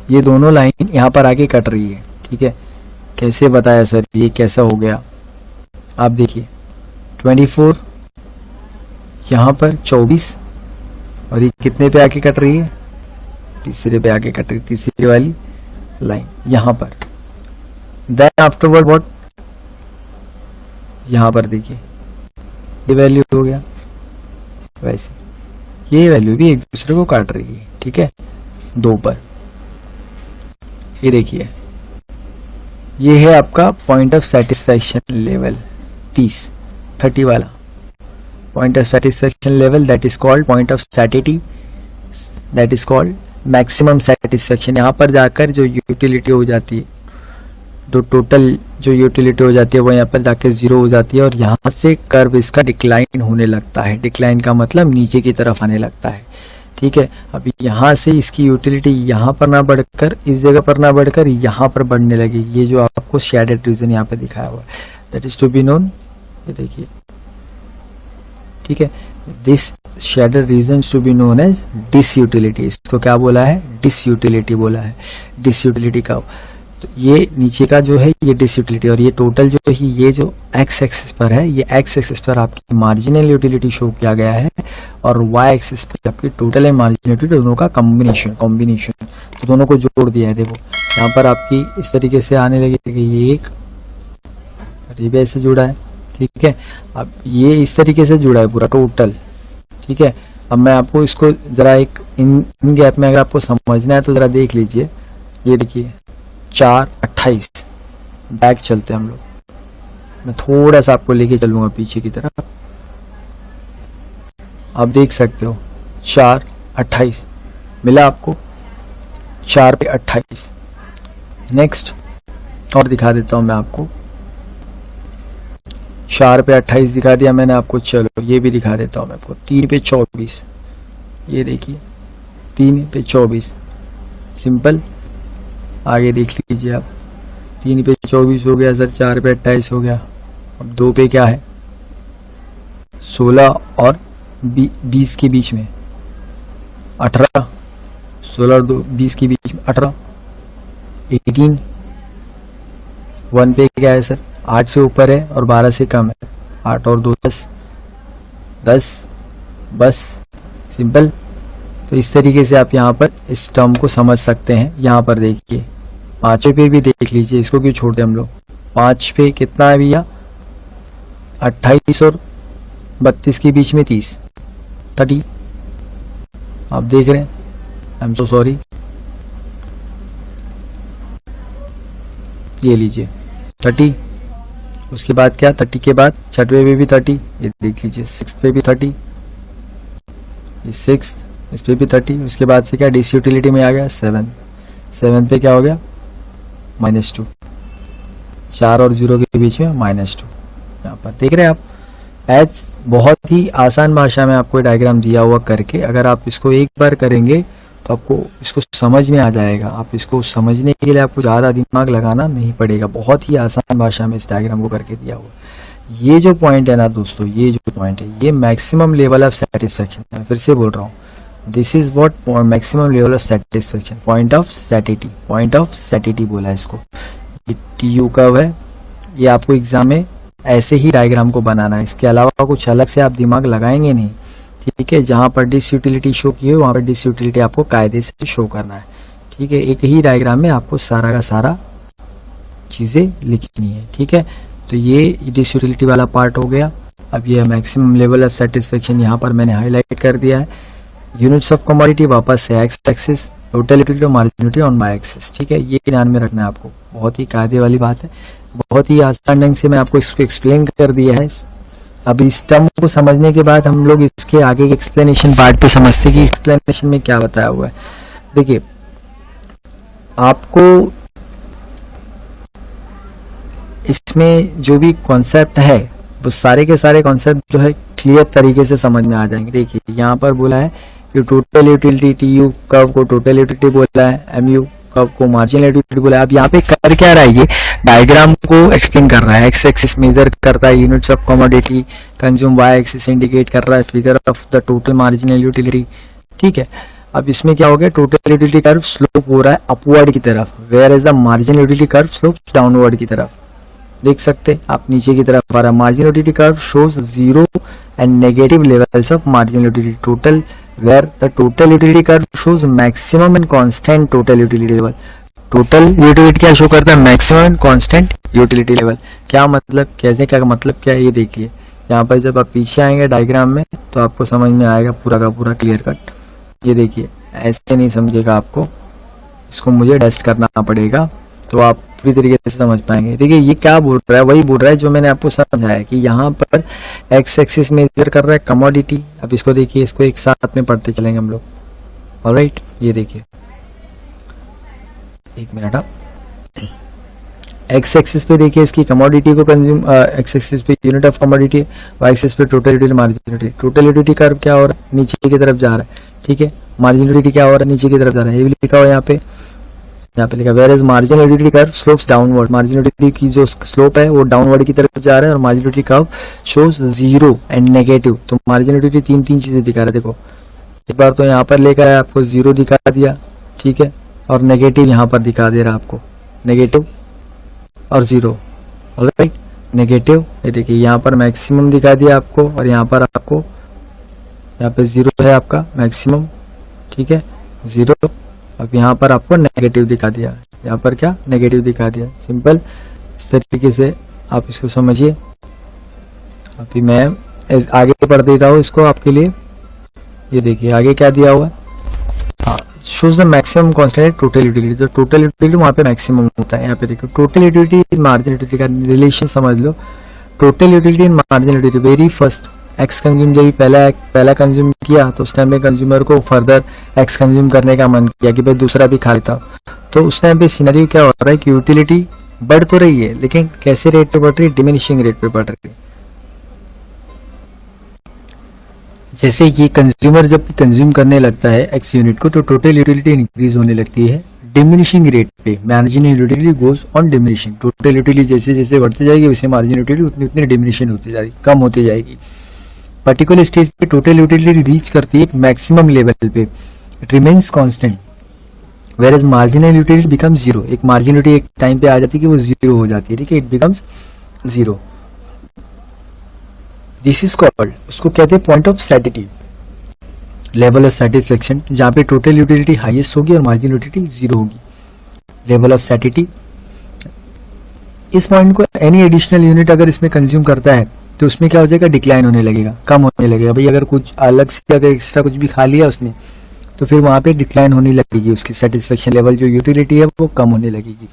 ये दोनों लाइन यहाँ पर आके कट रही है, ठीक है। कैसे बताया सर, ये कैसा हो गया, आप देखिए 24 यहाँ पर 24 और ये कितने पे आके कट रही है, तीसरे पे आके कट रही, तीसरी वाली लाइन यहाँ पर। देन आफ्टरवर्ड व्हाट, यहाँ पर देखिए ये वैल्यू हो गया, वैसे ये वैल्यू भी एक दूसरे को काट रही है, ठीक है, 2 पर। ये देखिए ये है आपका पॉइंट ऑफ सेटिस्फैक्शन लेवल 30 वाला point of satisfaction level, that is called point of satiety, that is called maximum satisfaction. यहाँ पर जाकर जो यूटिलिटी हो जाती है, जो टोटल जो यूटिलिटी हो जाती है वो यहाँ पर जाकर 0 हो जाती है और यहाँ से कर्व इसका डिक्लाइन होने लगता है। डिक्लाइन का मतलब नीचे की तरफ आने लगता है, ठीक है। अभी यहाँ से इसकी यूटिलिटी यहाँ पर ना बढ़कर इस जगह पर ना बढ़कर यहाँ पर बढ़ने लगी, ये जो आपको शेडेड रीजन यहाँ पे दिखाया हुआ है, that is to be known, ये देखिए, ठीक है, this shaded regions to be known as disutility. इसको क्या बोला है? डिसयूटिलिटी बोला है। डिसयूटिलिटी का तो ये नीचे का जो है ये डिसयूटिलिटी, और ये टोटल जो है ये जो एक्स एक्सिस पर है, ये एक्स एक्सिस पर आपकी मार्जिनल यूटिलिटी शो किया गया है, और वाई एक्सिस पर आपकी टोटल एंड मार्जिनल यूटिलिटी दोनों का कॉम्बिनेशन तो दोनों को जोड़ दिया है। देखो यहाँ पर आपकी इस तरीके से आने लगी कि ये एक रिबे से जुड़ा है, ठीक है। अब ये इस तरीके से जुड़ा है पूरा टोटल, ठीक है। अब मैं आपको इसको जरा एक इन गैप में अगर आपको समझना है तो जरा देख लीजिए। ये देखिए 4-28 बैक चलते हैं हम लोग, मैं थोड़ा सा आपको लेके चलूंगा पीछे की तरफ। आप देख सकते हो 4-28 मिला आपको, 4 पे 28। नेक्स्ट और दिखा देता हूं मैं आपको, 4 पे 28 दिखा दिया मैंने आपको। चलो ये भी दिखा देता हूं मैं आपको, 3 पे 24। ये देखिए 3 पे 24 सिंपल। आगे देख लीजिए आप, 3 पे 24 हो गया सर, 4 पे 28 हो गया। अब 2 पे क्या है? 16 और 20 के बीच में 18, 16 और 20 के बीच में 18, 18। 1 पे क्या है सर? 8 से ऊपर है और 12 से कम है, 8 और 2 10, 10 बस सिंपल। तो इस तरीके से आप यहाँ पर इस टर्म को समझ सकते हैं। यहाँ पर देखिए 5 पे भी देख लीजिए, इसको क्यों छोड़ते हम लोग। 5 पे कितना है भैया? 28 और 32 के बीच में 30 आप देख रहे हैं। आई एम सो सॉरी, ये लीजिए 30। उसके बाद क्या? 30 के बाद 6वें पे भी 30, ये देख लीजिए 6 पे भी 30, ये 6, इस पे भी 30। उसके बाद से क्या? डिसयूटिलिटी में आ गया 7 पे क्या हो गया? -2, 4 और 0 के बीच में -2। यहाँ पर देख रहे हैं आप, एज बहुत ही आसान भाषा में आपको डायग्राम दिया हुआ करके, अगर आप इसको एक बार करेंगे तो आपको इसको समझ में आ जाएगा। आप इसको समझने के लिए आपको ज़्यादा दिमाग लगाना नहीं पड़ेगा, बहुत ही आसान भाषा में इस डायग्राम को करके दिया हुआ। ये जो पॉइंट है ना दोस्तों, ये जो पॉइंट है ये मैक्सिमम लेवल ऑफ सेटिस्फेक्शन है। फिर से बोल रहा हूँ, this is what maximum level of satisfaction, point of satiety बोला है इसको। ये TU कर्व है, ये आपको एग्जाम में ऐसे ही डायग्राम को बनाना है, इसके अलावा कुछ अलग से आप दिमाग लगाएंगे नहीं, ठीक है। जहाँ पर डिसयूटिलिटी शो की है वहाँ पर डिसयूटिलिटी आपको कायदे से शो करना है, ठीक है। एक ही डायग्राम में आपको सारा का सारा चीज़ें लिखनी है, ठीक है। तो ये डिसयूटिलिटी वाला पार्ट हो गया। अब ये मैक्सिमम लेवल ऑफ सेटिस्फेक्शन यहाँ पर मैंने हाईलाइट कर दिया है। यूनिट्स ऑफ कमोडिटी वापस से एक्स एक्सिस, टोटल यूटिलिटी और marginal utility on Y axis, ठीक है। ये ध्यान में रखना है आपको, बहुत ही कायदे वाली बात है, बहुत ही आसान ढंग से मैं आपको इसको एक्सप्लेन कर दिया है। अब इस टर्म को समझने के बाद हम लोग इसके आगे के एक्सप्लेनेशन पार्ट पे समझते हैं कि एक्सप्लेनेशन में क्या बताया हुआ है। देखिए आपको इसमें जो भी कॉन्सेप्ट है वो सारे के सारे कॉन्सेप्ट जो है क्लियर तरीके से समझ में आ जाएंगे। देखिए यहाँ पर बोला है कि टोटल यूटिलिटी TU कर्व को टोटल यूटिलिटी बोला है, MU कर्व को मार्जिनल यूटिलिटी बोला है। अब यहाँ पे कर क्या रहा है, ये डायग्राम को एक्सप्लेन कर रहा है। एक्स एक्सिस मेजर करता है units of commodity consume, Y axis indicate कर रहा है figure of the total marginal utility, ठीक है। अब इसमें क्या हो गया, टोटल यूटिलिटी कर्व स्लोप हो रहा है अपवर्ड की तरफ, whereas the marginal utility curve slope downward की तरफ। देख सकते हैं आप नीचे की तरफ आ रहा है। Marginal utility curve shows 0 and negative levels of marginal utility total, where the total utility curve shows maximum and constant total utility level। Total utility क्या शो करता है? Maximum and constant utility level. क्या मतलब, कैसे, क्या मतलब क्या है, ये देखिए। यहाँ पर जब आप पीछे आएंगे डायग्राम में तो आपको समझ में आएगा पूरा का पूरा क्लियर कट। ये देखिए ऐसे नहीं समझेगा आपको, इसको मुझे टेस्ट करना पड़ेगा तो आप पूरी तरीके से समझ पाएंगे। देखिए ये क्या बोल रहा है, वही बोल रहा है जो मैंने आपको समझाया कि यहाँ पर एक्स एक्सिस मेजर कर रहा है कमोडिटी। अब इसको देखिए, इसको एक साथ में पढ़ते चलेंगे हम लोग, ऑलराइट। ये देखिए एक मिनट, एक्स एक्सिस पे देखिए इसकी कमोडिटी को कंज्यूम, एक्स एक्सिस पे unit of commodity, Y axis पे total utility marginal utility. Total utility curve क्या हो रहा है, नीचे की तरफ जा रहा है, ठीक है। मार्जिनल यूटिलिटी क्या हो रहा है, नीचे की तरफ जा रहा है, ये भी लिखा हुआ है यहाँ पे। यहाँ पे लिखा whereas marginal utility curve slopes downward, marginal utility की जो स्लोप है वो डाउनवर्ड की तरफ जा रहा है और marginal utility curve shows zero and negative. तो मार्जिनल यूटिलिटी तीन तीन चीजें दिखा रहा है, देखो एक बार तो यहाँ पर लेकर आया आपको जीरो दिखा दिया, ठीक है, और नेगेटिव यहाँ पर दिखा दे रहा है आपको, नेगेटिव और जीरो, ऑलराइट, नेगेटिव, ये देखिए यहाँ पर मैक्सिमम दिखा दिया आपको और यहाँ पर आपको यहाँ पे जीरो है आपका मैक्सिमम, ठीक है, जीरो, अब यहाँ पर आपको नेगेटिव दिखा दिया, यहाँ पर क्या नेगेटिव दिखा दिया, सिंपल इस तरीके से आप इसको समझिए। अभी मैं आगे पढ़ देता हूँ इसको आपके लिए, ये देखिए आगे क्या दिया हुआ है, हाँ, shows the maximum constant total utility, तो टोटल यूटिलिटी वहाँ पे मैक्सिमम होता है। यहाँ पे देखो टोटल यूटिलिटी मार्जिनल यूटिलिटी का रिलेशन समझ लो, total utility in marginal utility, very first X consume जब भी पहला कंज्यूम किया तो उस टाइम पे कंज्यूमर को फर्दर एक्स कंज्यूम करने का मन किया कि भाई दूसरा भी खा लेता, तो उस टाइम पे सिनेरियो क्या हो रहा है कि यूटिलिटी बढ़ तो रही है लेकिन कैसे रेट पे बढ़ रही है, डिमिनिशिंग रेट पे बढ़ रही है। जैसे ये कंज्यूमर जब कंज्यूम करने लगता है एक्स यूनिट को तो टोटल यूटिलिटी इंक्रीज होने लगती है डिमिनिशिंग रेट पे, marginal utility goes on diminishing, total utility जैसे जैसे बढ़ती जाएगी वैसे मार्जिनल यूटिलिटी उतनी उतनी डिमिनिशन होती जाएगी, कम होती जाएगी। पर्टिकुलर स्टेज पे टोटल यूटिलिटी रीच करती है एक मैक्सिमम लेवल पे, it remains constant, whereas marginal utility become zero, एक मार्जिनल यूटिलिटी एक टाइम पे आ जाती है कि वो जीरो हो जाती है, ठीक है, it becomes zero. This is called, उसको कहते हैं point of satisfaction, level of satisfaction, जहाँ पे टोटल यूटिलिटी हाईएस्ट होगी और मार्जिनल यूटिलिटी जीरो होगी, लेवल ऑफ सैटिस्फैक्शन। इस पॉइंट को एनी एडिशनल यूनिट अगर इसमें कंज्यूम करता है तो उसमें क्या हो जाएगा, डिक्लाइन होने लगेगा, कम होने लगेगा। भाई अगर कुछ अलग से अगर एक्स्ट्रा कुछ भी खा लिया उसने तो फिर वहां पे डिक्लाइन होने लगेगी, उसकी सेटिस्फेक्शन लेवल जो यूटिलिटी है वो कम होने लगेगी।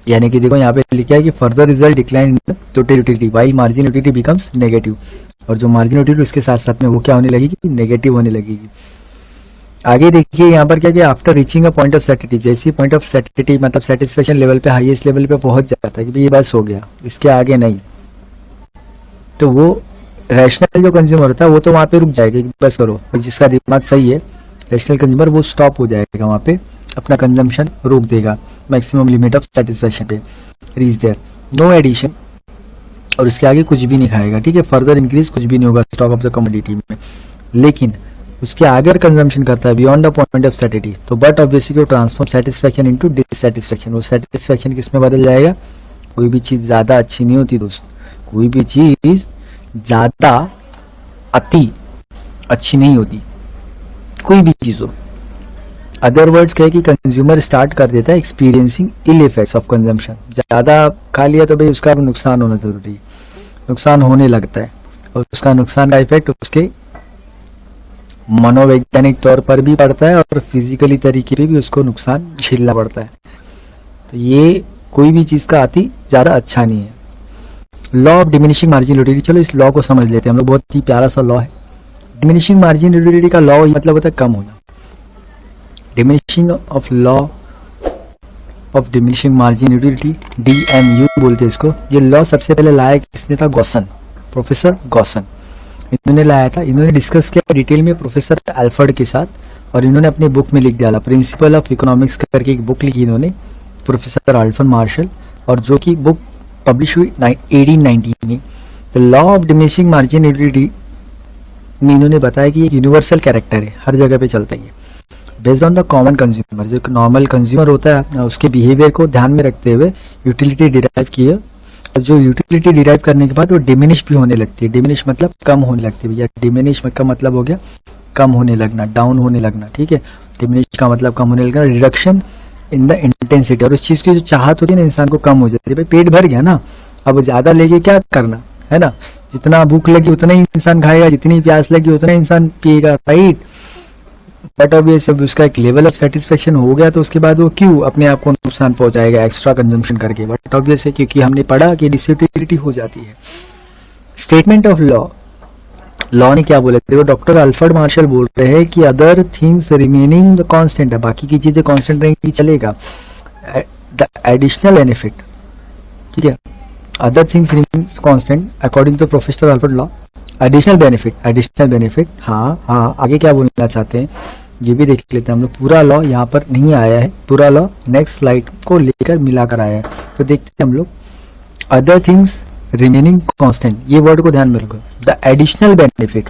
यानी कि देखो यहाँ पे लिखा है कि further result decline in total utility while margin utility becomes negative, और जो मार्जिन यूटिलिटी उसके साथ साथ में वो क्या होने लगेगी, नेगेटिव होने लगेगी। आगे देखिए यहाँ पर क्या किया, after reaching a point of satisfaction, जैसे पॉइंट ऑफ सैटिस्फैक्शन मतलब सेटिस्फेक्शन लेवल पे हाईएस्ट लेवल पे पहुंच जाता है कि ये बस हो गया, इसके आगे नहीं, तो वो रैशनल जो कंज्यूमर होता है वो तो वहाँ पे रुक जाएगा कि बस करो, जिसका दिमाग सही है रैशनल कंज्यूमर वो स्टॉप हो जाएगा, वहाँ पे अपना कंजम्पशन रोक देगा, मैक्सिमम लिमिट ऑफ सेटिस्फेक्शन पे रीच देयर, नो एडिशन, और उसके आगे कुछ भी नहीं खाएगा, ठीक है, फर्दर इंक्रीज कुछ भी नहीं होगा स्टॉक ऑफ द कमोडिटी में। लेकिन उसके आगे अगर कंजम्पशन करता है beyond the point of satisfaction, तो बट ऑब्वियसली वो ट्रांसफॉर्म सेटिस्फैक्शन इनटू डिससैटिस्फैक्शन, वो सेटिस्फैक्शन किस में बदल जाएगा, कोई भी चीज ज्यादा अच्छी नहीं होती दोस्त, कोई भी चीज ज्यादा अति अच्छी नहीं होती, कोई भी चीज हो। अदर वर्ड्स कहे कि कंज्यूमर स्टार्ट कर देता है experiencing ill effects of consumption, ज्यादा खा लिया तो भाई उसका नुकसान होना जरूरी है, नुकसान होने लगता है, और उसका नुकसान का इफेक्ट उसके मनोवैज्ञानिक तौर पर भी पड़ता है और फिजिकली तरीके पे भी उसको नुकसान झेलना पड़ता है। तो ये कोई भी चीज का अति ज्यादा अच्छा नहीं है। Law of diminishing margin utility, चलो इस लॉ को समझ लेते हैं हम लोग, बहुत ही प्यारा सा लॉ है। डिमिनिशिंग मार्जिन यूटिलिटी का लॉ मतलब होता है कम होना, diminishing of law of diminishing margin utility, DMU बोलते हैं इसको। ये लॉ सबसे पहले लाया किसने था, गॉसन, प्रोफेसर गॉसन, इन्होंने लाया था। इन्होंने डिस्कस किया डिटेल में प्रोफेसर एल्फर्ड के साथ, और इन्होंने अपनी बुक में लिख डाला, प्रिंसिपल ऑफ इकोनॉमिक्स करके एक बुक लिखी इन्होंने, प्रोफेसर अल्फ्रेड मार्शल, और जो कि बुक पब्लिश हुई 1890 में। तो law of diminishing margin utility में इन्होंने बताया कि एक यूनिवर्सल कैरेक्टर है, हर जगह पे चलता है, based on the common consumer, जो नॉर्मल कंज्यूमर होता है उसके बिहेवियर को ध्यान में रखते हुए यूटिलिटी डिराइव की है, और जो यूटिलिटी डिराइव करने के बाद वो डिमिनिश भी होने लगती है। डिमिनिश मतलब कम होने लगती है भैया, डिमिनिश का मतलब हो गया कम होने लगना, डाउन होने लगना, ठीक है। डिमिनिश का मतलब कम होने लगना, रिडक्शन इन द इंटेंसिटी, और उस चीज की जो चाहत होती है ना इंसान को कम हो जाती है। भाई पेट भर गया ना, अब ज्यादा लेके क्या करना है ना, जितना भूख लगी उतना ही इंसान खाएगा, जितनी प्यास लगी उतना इंसान पिएगा, राइट। बट अब ये सब उसका एक लेवल ऑफ सेटिस्फेक्शन हो गया तो उसके बाद वो क्यों अपने आप को नुकसान पहुंचाएगा एक्स्ट्रा कंजम्पशन करके, बट ऑब्वियस है क्योंकि हमने पढ़ा कि डिसयूटिलिटी हो जाती है। स्टेटमेंट ऑफ लॉ ने क्या बोला, देखो डॉक्टर अल्फ्रेड मार्शल बोल रहे हैं कि अदर थिंग्स रिमेनिंग कांस्टेंट है, बाकी की चीजें कांस्टेंट रहेंगी चलेगा, द एडिशनल बेनिफिट, ठीक है, other things remaining constant according to professor Alfred law, additional benefit, हाँ आगे क्या बोलना चाहते हैं, ये भी देख लेते हैं हम लोग। पूरा लॉ यहाँ पर नहीं आया है, पूरा लॉ नेक्स्ट स्लाइड को लेकर मिलाकर आया है। तो देखते हैं हम लोग अदर थिंग्स रिमेनिंग कांस्टेंट, ये वर्ड को ध्यान में रखो। The additional benefit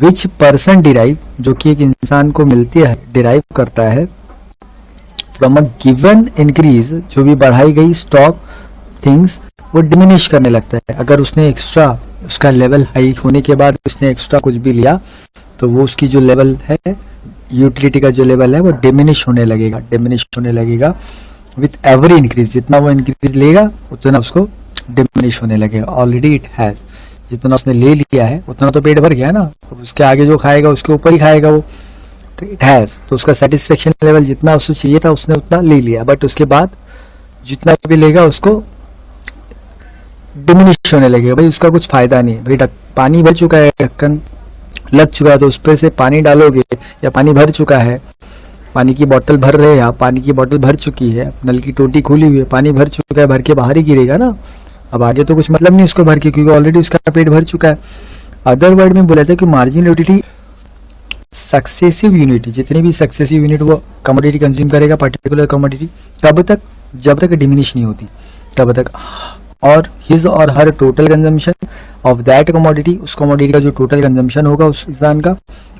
which person derive, जो कि एक इंसान को मिलती है, डिराइव करता है फ्रॉम अ गिवन इंक्रीज, जो भी बढ़ाई गई स्टॉक थिंग्स वो डिमिनिश करने लगता है। अगर उसने एक्स्ट्रा, उसका लेवल हाई होने के बाद उसने एक्स्ट्रा कुछ भी लिया तो वो उसकी जो लेवल है, यूटिलिटी का जो लेवल है वो डिमिनिश होने लगेगा विथ एवरी इंक्रीज। जितना वो इंक्रीज लेगा उतना उसको डिमिनिश होने लगेगा। ऑलरेडी इट हैज, जितना उसने ले लिया है उतना तो पेट भर गया ना, उसके आगे जो खाएगा उसके ऊपर ही खाएगा वो, तो इट हैज, तो उसका सेटिस्फेक्शन लेवल जितना उसको चाहिए था उसने उतना ले लिया, बट उसके बाद जितना भी लेगा उसको डिमिनिश होने लगेगा। भाई उसका कुछ फायदा नहीं है। भाई पानी भर चुका है, ढक्कन लग चुका है, तो उस पर से पानी डालोगे, या पानी भर चुका है, पानी की बोतल भर रहे हैं आप, पानी की बोतल भर चुकी है, नल की टोटी खुली हुई है, पानी भर चुका है, भर के बाहर ही गिरेगा ना। अब आगे तो कुछ मतलब नहीं उसको भर के, क्योंकि ऑलरेडी उसका पेट भर चुका है। अदर वर्ड में बोला था कि मार्जिनल यूटिलिटी सक्सेसिव यूनिट, जितनी भी सक्सेसिव यूनिट वो कमोडिटी कंज्यूम करेगा, पर्टिकुलर कमोडिटी, तब तक जब तक डिमिनिश नहीं होती तब तक, और हिज और her total consumption of that commodity, उस कमोडिटी का जो टोटल कंजम्पशन होगा उस इंसान का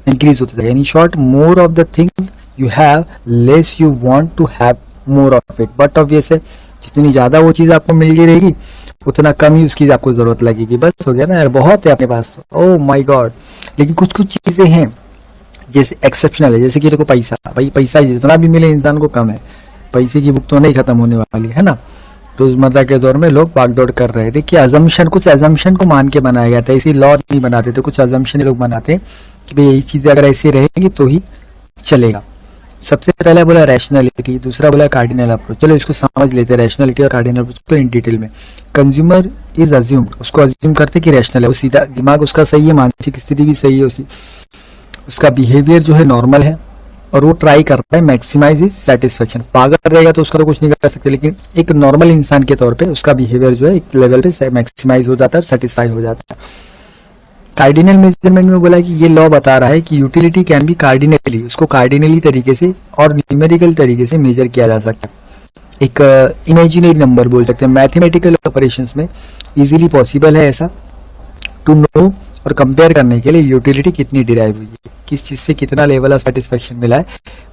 इंक्रीज होता जाएगा। In short, more of the thing you have less you want to have more of it. But obvious है, जितनी ज्यादा वो चीज आपको मिलती रहेगी उतना कम ही उसकी आपको जरूरत लगेगी। बस हो गया ना यार, बहुत है अपने पास, ओह माय गॉड। लेकिन कुछ कुछ चीजें हैं जैसे एक्सेप्शनल है, जैसे कि देखो पैसा, भाई पैसा जितना भी मिले इंसान को कम है, पैसे की बुक तो नहीं खत्म होने वाली है ना। रोजमर्रा के दौर में लोग भागदौड़ कर रहे हैं। देखिए अजम्पशन, कुछ अजम्पशन को मान के बनाया गया था, इसी लॉ नहीं बनाते थे, कुछ अजम्पशन लोग बनाते हैं कि भाई यही चीजें अगर ऐसी रहेगी तो ही चलेगा। सबसे पहला बोला रैशनैलिटी, दूसरा बोला कार्डिनल अप्रोच। चलो इसको समझ लेते हैं, रैशनैलिटी और कार्डिनल अप्रोच को इन डिटेल में। कंज्यूमर इज अज्यूम्ड, उसको अज्यूम करते कि रैशनल है, वो सीधा दिमाग उसका सही है, मानसिक स्थिति भी सही है, उसका बिहेवियर जो है नॉर्मल है, और वो ट्राई कर रहा है मैक्सिमाइज इज सेटिस्फेक्शन। पागल रहेगा तो उसका तो कुछ नहीं कर सकते, लेकिन एक नॉर्मल इंसान के तौर पे उसका बिहेवियर जो है एक लेवल पे मैक्सिमाइज हो जाता है, सेटिस्फाई हो जाता है। कार्डिनल मेजरमेंट में बोला कि ये लॉ बता रहा है कि यूटिलिटी कैन बी कार्डिनली, उसको कार्डिनली तरीके से और न्यूमेरिकल तरीके से मेजर किया जा सकता है। एक इमेजिनरी नंबर बोल सकते हैं, मैथमेटिकल ऑपरेशंस में इजीली पॉसिबल है ऐसा, टू नो और कंपेयर करने के लिए यूटिलिटी कितनी डिराइव हुई है, किस चीज से कितना लेवल ऑफ सेटिस्फेक्शन मिला है,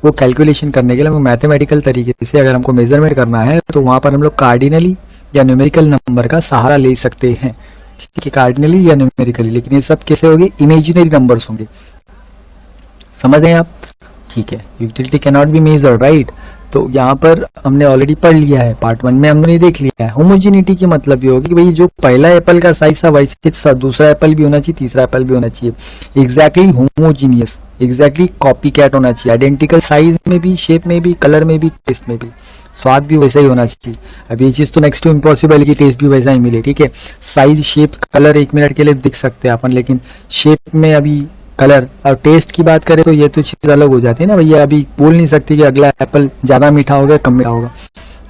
वो कैलकुलेशन करने के लिए हमको मैथमेटिकल तरीके से अगर हमको मेजरमेंट करना है तो वहां पर हम लोग कार्डिनली या न्यूमेरिकल नंबर का सहारा ले सकते हैं। ठीक है, कार्डिनली या न्यूमेरिकली, लेकिन ये सब कैसे होंगे, इमेजिनरी नंबर्स होंगे। समझ रहे हैं आप? ठीक है, utility can not be measured, right. तो यहाँ पर हमने ऑलरेडी पढ़ लिया है, पार्ट 1 में हमने देख लिया है। होमोजेनिटी की मतलब ये होगी कि भाई जो पहला एप्पल का साइज था वैसे दूसरा एप्पल भी होना चाहिए, तीसरा एप्पल भी होना चाहिए, exactly homogeneous, exactly copy cat होना चाहिए, आइडेंटिकल साइज में भी, शेप में भी, कलर में भी, टेस्ट में भी, स्वाद भी वैसा ही होना चाहिए। अब ये चीज तो नेक्स्ट टू इम्पॉसिबल है कि टेस्ट भी वैसा ही मिले। ठीक है, साइज, शेप, कलर 1 मिनट के लिए दिख सकते हैं अपन, लेकिन शेप में अभी कलर और टेस्ट की बात करें तो ये तो चीज अलग हो जाती है ना भैया। अभी बोल नहीं सकती कि अगला एप्पल ज्यादा मीठा होगा कम मीठा होगा।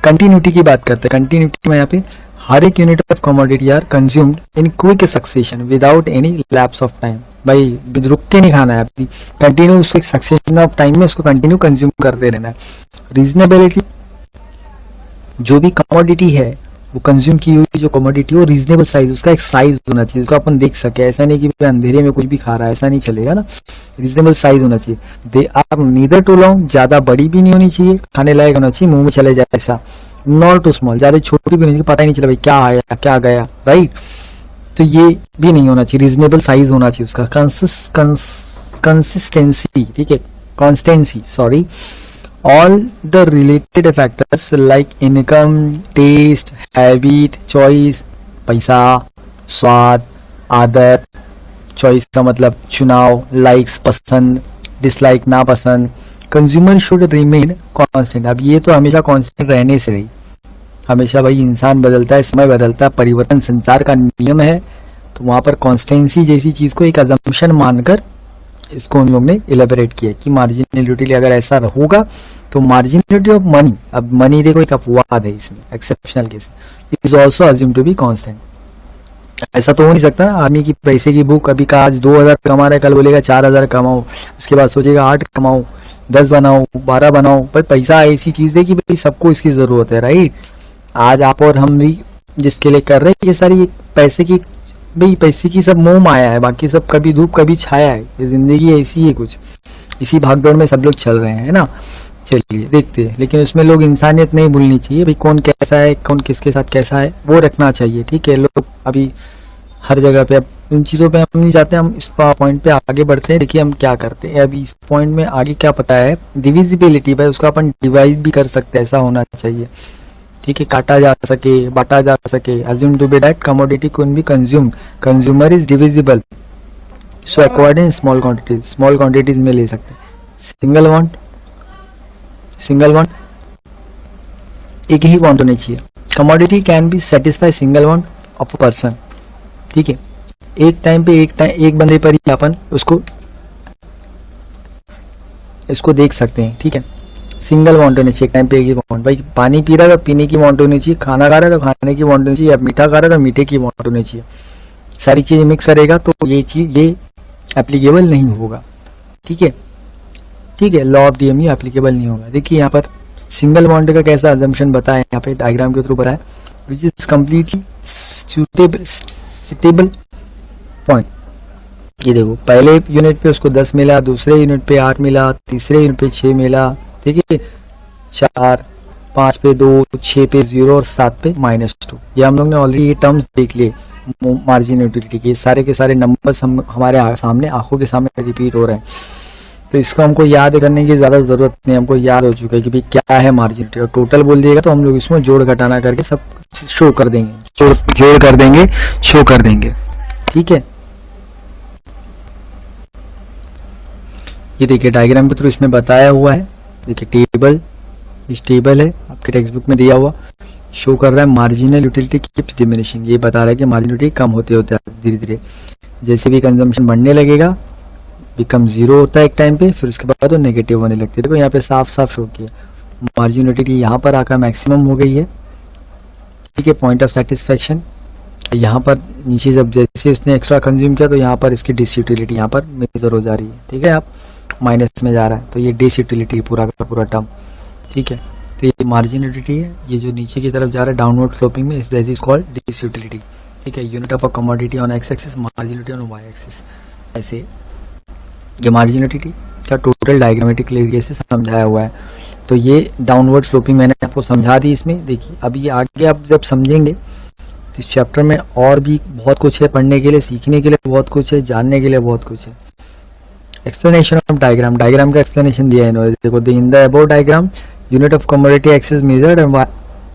कंटिन्यूटी की बात करते हैं, कंटिन्यूटी में यहाँ पे हर एक unit of commodity are consumed in quick succession without any lapse of time. भाई रुक के नहीं खाना है, अभी कंटिन्यू उसको एक सक्सेशन ऑफ टाइम में उसको कंटिन्यू कंज्यूम करते रहना है। रीजनेबिलिटी, जो भी कमोडिटी है वो कंज्यूम की हुई जो कमोडिटी हो, रीजनेबल साइज, उसका एक साइज होना चाहिए जिसको अपन देख सके। ऐसा नहीं कि अंधेरे में कुछ भी खा रहा है, ऐसा नहीं चलेगा ना। रीजनेबल साइज होना चाहिए। They are neither too long, ज्यादा बड़ी भी नहीं होनी चाहिए, खाने लायक होना चाहिए, मुंह में चले जाए ऐसा। नॉट टू स्मॉल, ज्यादा छोटी भी नहीं चाहिए, पता ही नहीं चला भाई क्या आया क्या गया, राइट। तो ये भी नहीं होना चाहिए, रीजनेबल साइज होना चाहिए उसका। कंसिस्टेंसी, ठीक है, constituency, sorry. All the related factors like income, taste, habit, choice, पैसा, स्वाद, आदत, चॉइस का मतलब चुनाव, लाइक्स पसंद, डिसलाइक नापसंद, कंज्यूमर शुड रिमेन कांस्टेंट। अब ये तो हमेशा कांस्टेंट रहने से रही, हमेशा भाई इंसान बदलता है, समय बदलता है, परिवर्तन संसार का नियम है। तो वहां पर कॉन्स्टेंसी जैसी चीज को एक अजम्पशन मानकर इसको उन लोग ने इलेबोरेट किया कि मार्जिनल यूटिलिटी अगर ऐसा होगा तो मार्जिनलिटी ऑफ मनी, अब मनी देखो एक अपवाद है इसमें, exceptional case, is also assume to be constant. ऐसा तो हो नहीं सकता ना, आदमी की पैसे की भूख, अभी का आज 2,000 कमा रहा है, कल बोलेगा 4,000 कमाओ, उसके बाद सोचेगा 8 कमाओ, 10 बनाओ, 12 बनाओ। पर पैसा ऐसी चीज है कि भाई सबको इसकी जरूरत है, राइट। आज आप और हम भी जिसके लिए कर रहे हैं ये सारी पैसे की, भाई पैसे की सब मोह माया है, बाकी सब कभी धूप कभी छाया है, ये जिंदगी ऐसी है कुछ, इसी भागदौड़ में सब लोग चल रहे हैं, है ना। चलिए देखते हैं, लेकिन उसमें लोग इंसानियत नहीं भूलनी चाहिए, भाई कौन कैसा है, कौन किसके साथ कैसा है, वो रखना चाहिए, ठीक है। लोग अभी हर जगह पे, अब इन चीज़ों पे हम नहीं चाहते, हम इस पॉइंट पे आगे बढ़ते हैं। देखिए हम क्या करते हैं अभी इस पॉइंट में, आगे क्या पता है, डिविजिबिलिटी, भाई उसको अपन डिवाइड भी कर सकते हैं, ऐसा होना चाहिए, ठीक है। काटा जा सके, बांटा जा सके। Assume to be that commodity can be consume, consumer is divisible, so acquired in small quantities में ले सकते हैं। सिंगल बॉन्ड एक ही बॉन्ड होनी चाहिए। Commodity can B satisfy single bond of a person, ठीक है। एक टाइम पे एक बंदे पर ही अपन इसको देख सकते हैं, ठीक है। सिंगल बॉन्ड होनी चाहिए, एक टाइम पे एक ही बॉन्ड। भाई पानी पी रहा है तो पीने की बॉन्ड होनी चाहिए, खाना खा रहा है तो खाने की बॉन्ड होनी चाहिए, या मीठा खा रहा है तो मीठे की बॉन्ड होनी चाहिए। सारी चीजें मिक्स करेगा तो ये चीज ये एप्लीकेबल नहीं होगा, ठीक है, ठीक है। लॉ ऑफ डीएमयू एप्लीकेबल नहीं होगा। देखिए यहाँ पर सिंगल बॉन्ड का कैसा अजम्पशन बताया यहाँ पे डायग्राम के थ्रू बताया, which is completely suitable point. ये देखो पहले यूनिट पे उसको 10 मिला, दूसरे यूनिट पे 8 मिला, तीसरे यूनिट पे 6 मिला, ठीक है, 4, 5 पे 2, 6 पे 0 और 7 पे -2। ये हम लोग ने ऑलरेडी ये टर्म्स देख लिए मार्जिन यूटिलिटी के, सारे के सारे नंबर्स हमारे सामने आंखों के सामने रिपीट हो रहे हैं। तो इसको हमको याद करने की ज़्यादा ज़रूरत नहीं, हमको याद हो चुका है कि भाई क्या है मार्जिन, टोटल बोल दिएगा तो हम लोग इसमें जोड़ घटाना करके सब शो कर देंगे, जोड़ कर देंगे, शो कर देंगे, ठीक है। ये देखिए डायग्राम के थ्रू इसमें बताया हुआ है, देखिए टेबल, इस टेबल है आपके टेक्स्ट बुक में दिया हुआ, शो कर रहा है मार्जिनल यूटिलिटी कीप्स डिमिनिशिंग। ये बता रहा है कि मार्जिनल यूटिलिटी कम होते होते धीरे धीरे, जैसे भी कंजम्पशन बढ़ने लगेगा, बिकम 0 होता है एक टाइम पे, फिर उसके बाद वो नेगेटिव होने लगती है। देखो यहाँ पे साफ साफ शो किया, मार्जिनल यूटिलिटी यहाँ पर आकर मैक्सिमम हो गई है, ठीक है, पॉइंट ऑफ सेटिस्फेक्शन। यहाँ पर नीचे जब जैसे उसने एक्स्ट्रा कंज्यूम किया तो यहाँ पर इसकी डिसयूटिलिटी यहाँ पर मेजर हो जा रही है, ठीक है, आप माइनस में जा रहा है तो ये डिसयूटिलिटी पूरा का पूरा टर्म, ठीक है। तो ये मार्जिन यूटिलिटी है, ये जो नीचे की तरफ जा रहा है डाउनवर्ड स्लोपिंग में, इस दैट इज कॉल्ड डिसयूटिलिटी, ठीक है। Unit of a commodity on X axis, margin utility on Y axis. ऐसे ये मार्जिन यूटिलिटी का टोटल डायग्रामेटिक तरीके से समझाया हुआ है। तो ये डाउनवर्ड स्लोपिंग मैंने आपको समझा दी इसमें। देखिए अभी आगे आप जब समझेंगे तो इस चैप्टर में और भी बहुत कुछ है पढ़ने के लिए, सीखने के लिए बहुत कुछ है, जानने के लिए बहुत कुछ है। एक्सप्लेनेशन ऑफ डायग्राम, डायग्राम का एक्सप्लेनेशन दिया है इन्होंने। देखो in the above diagram unit of commodity axis measured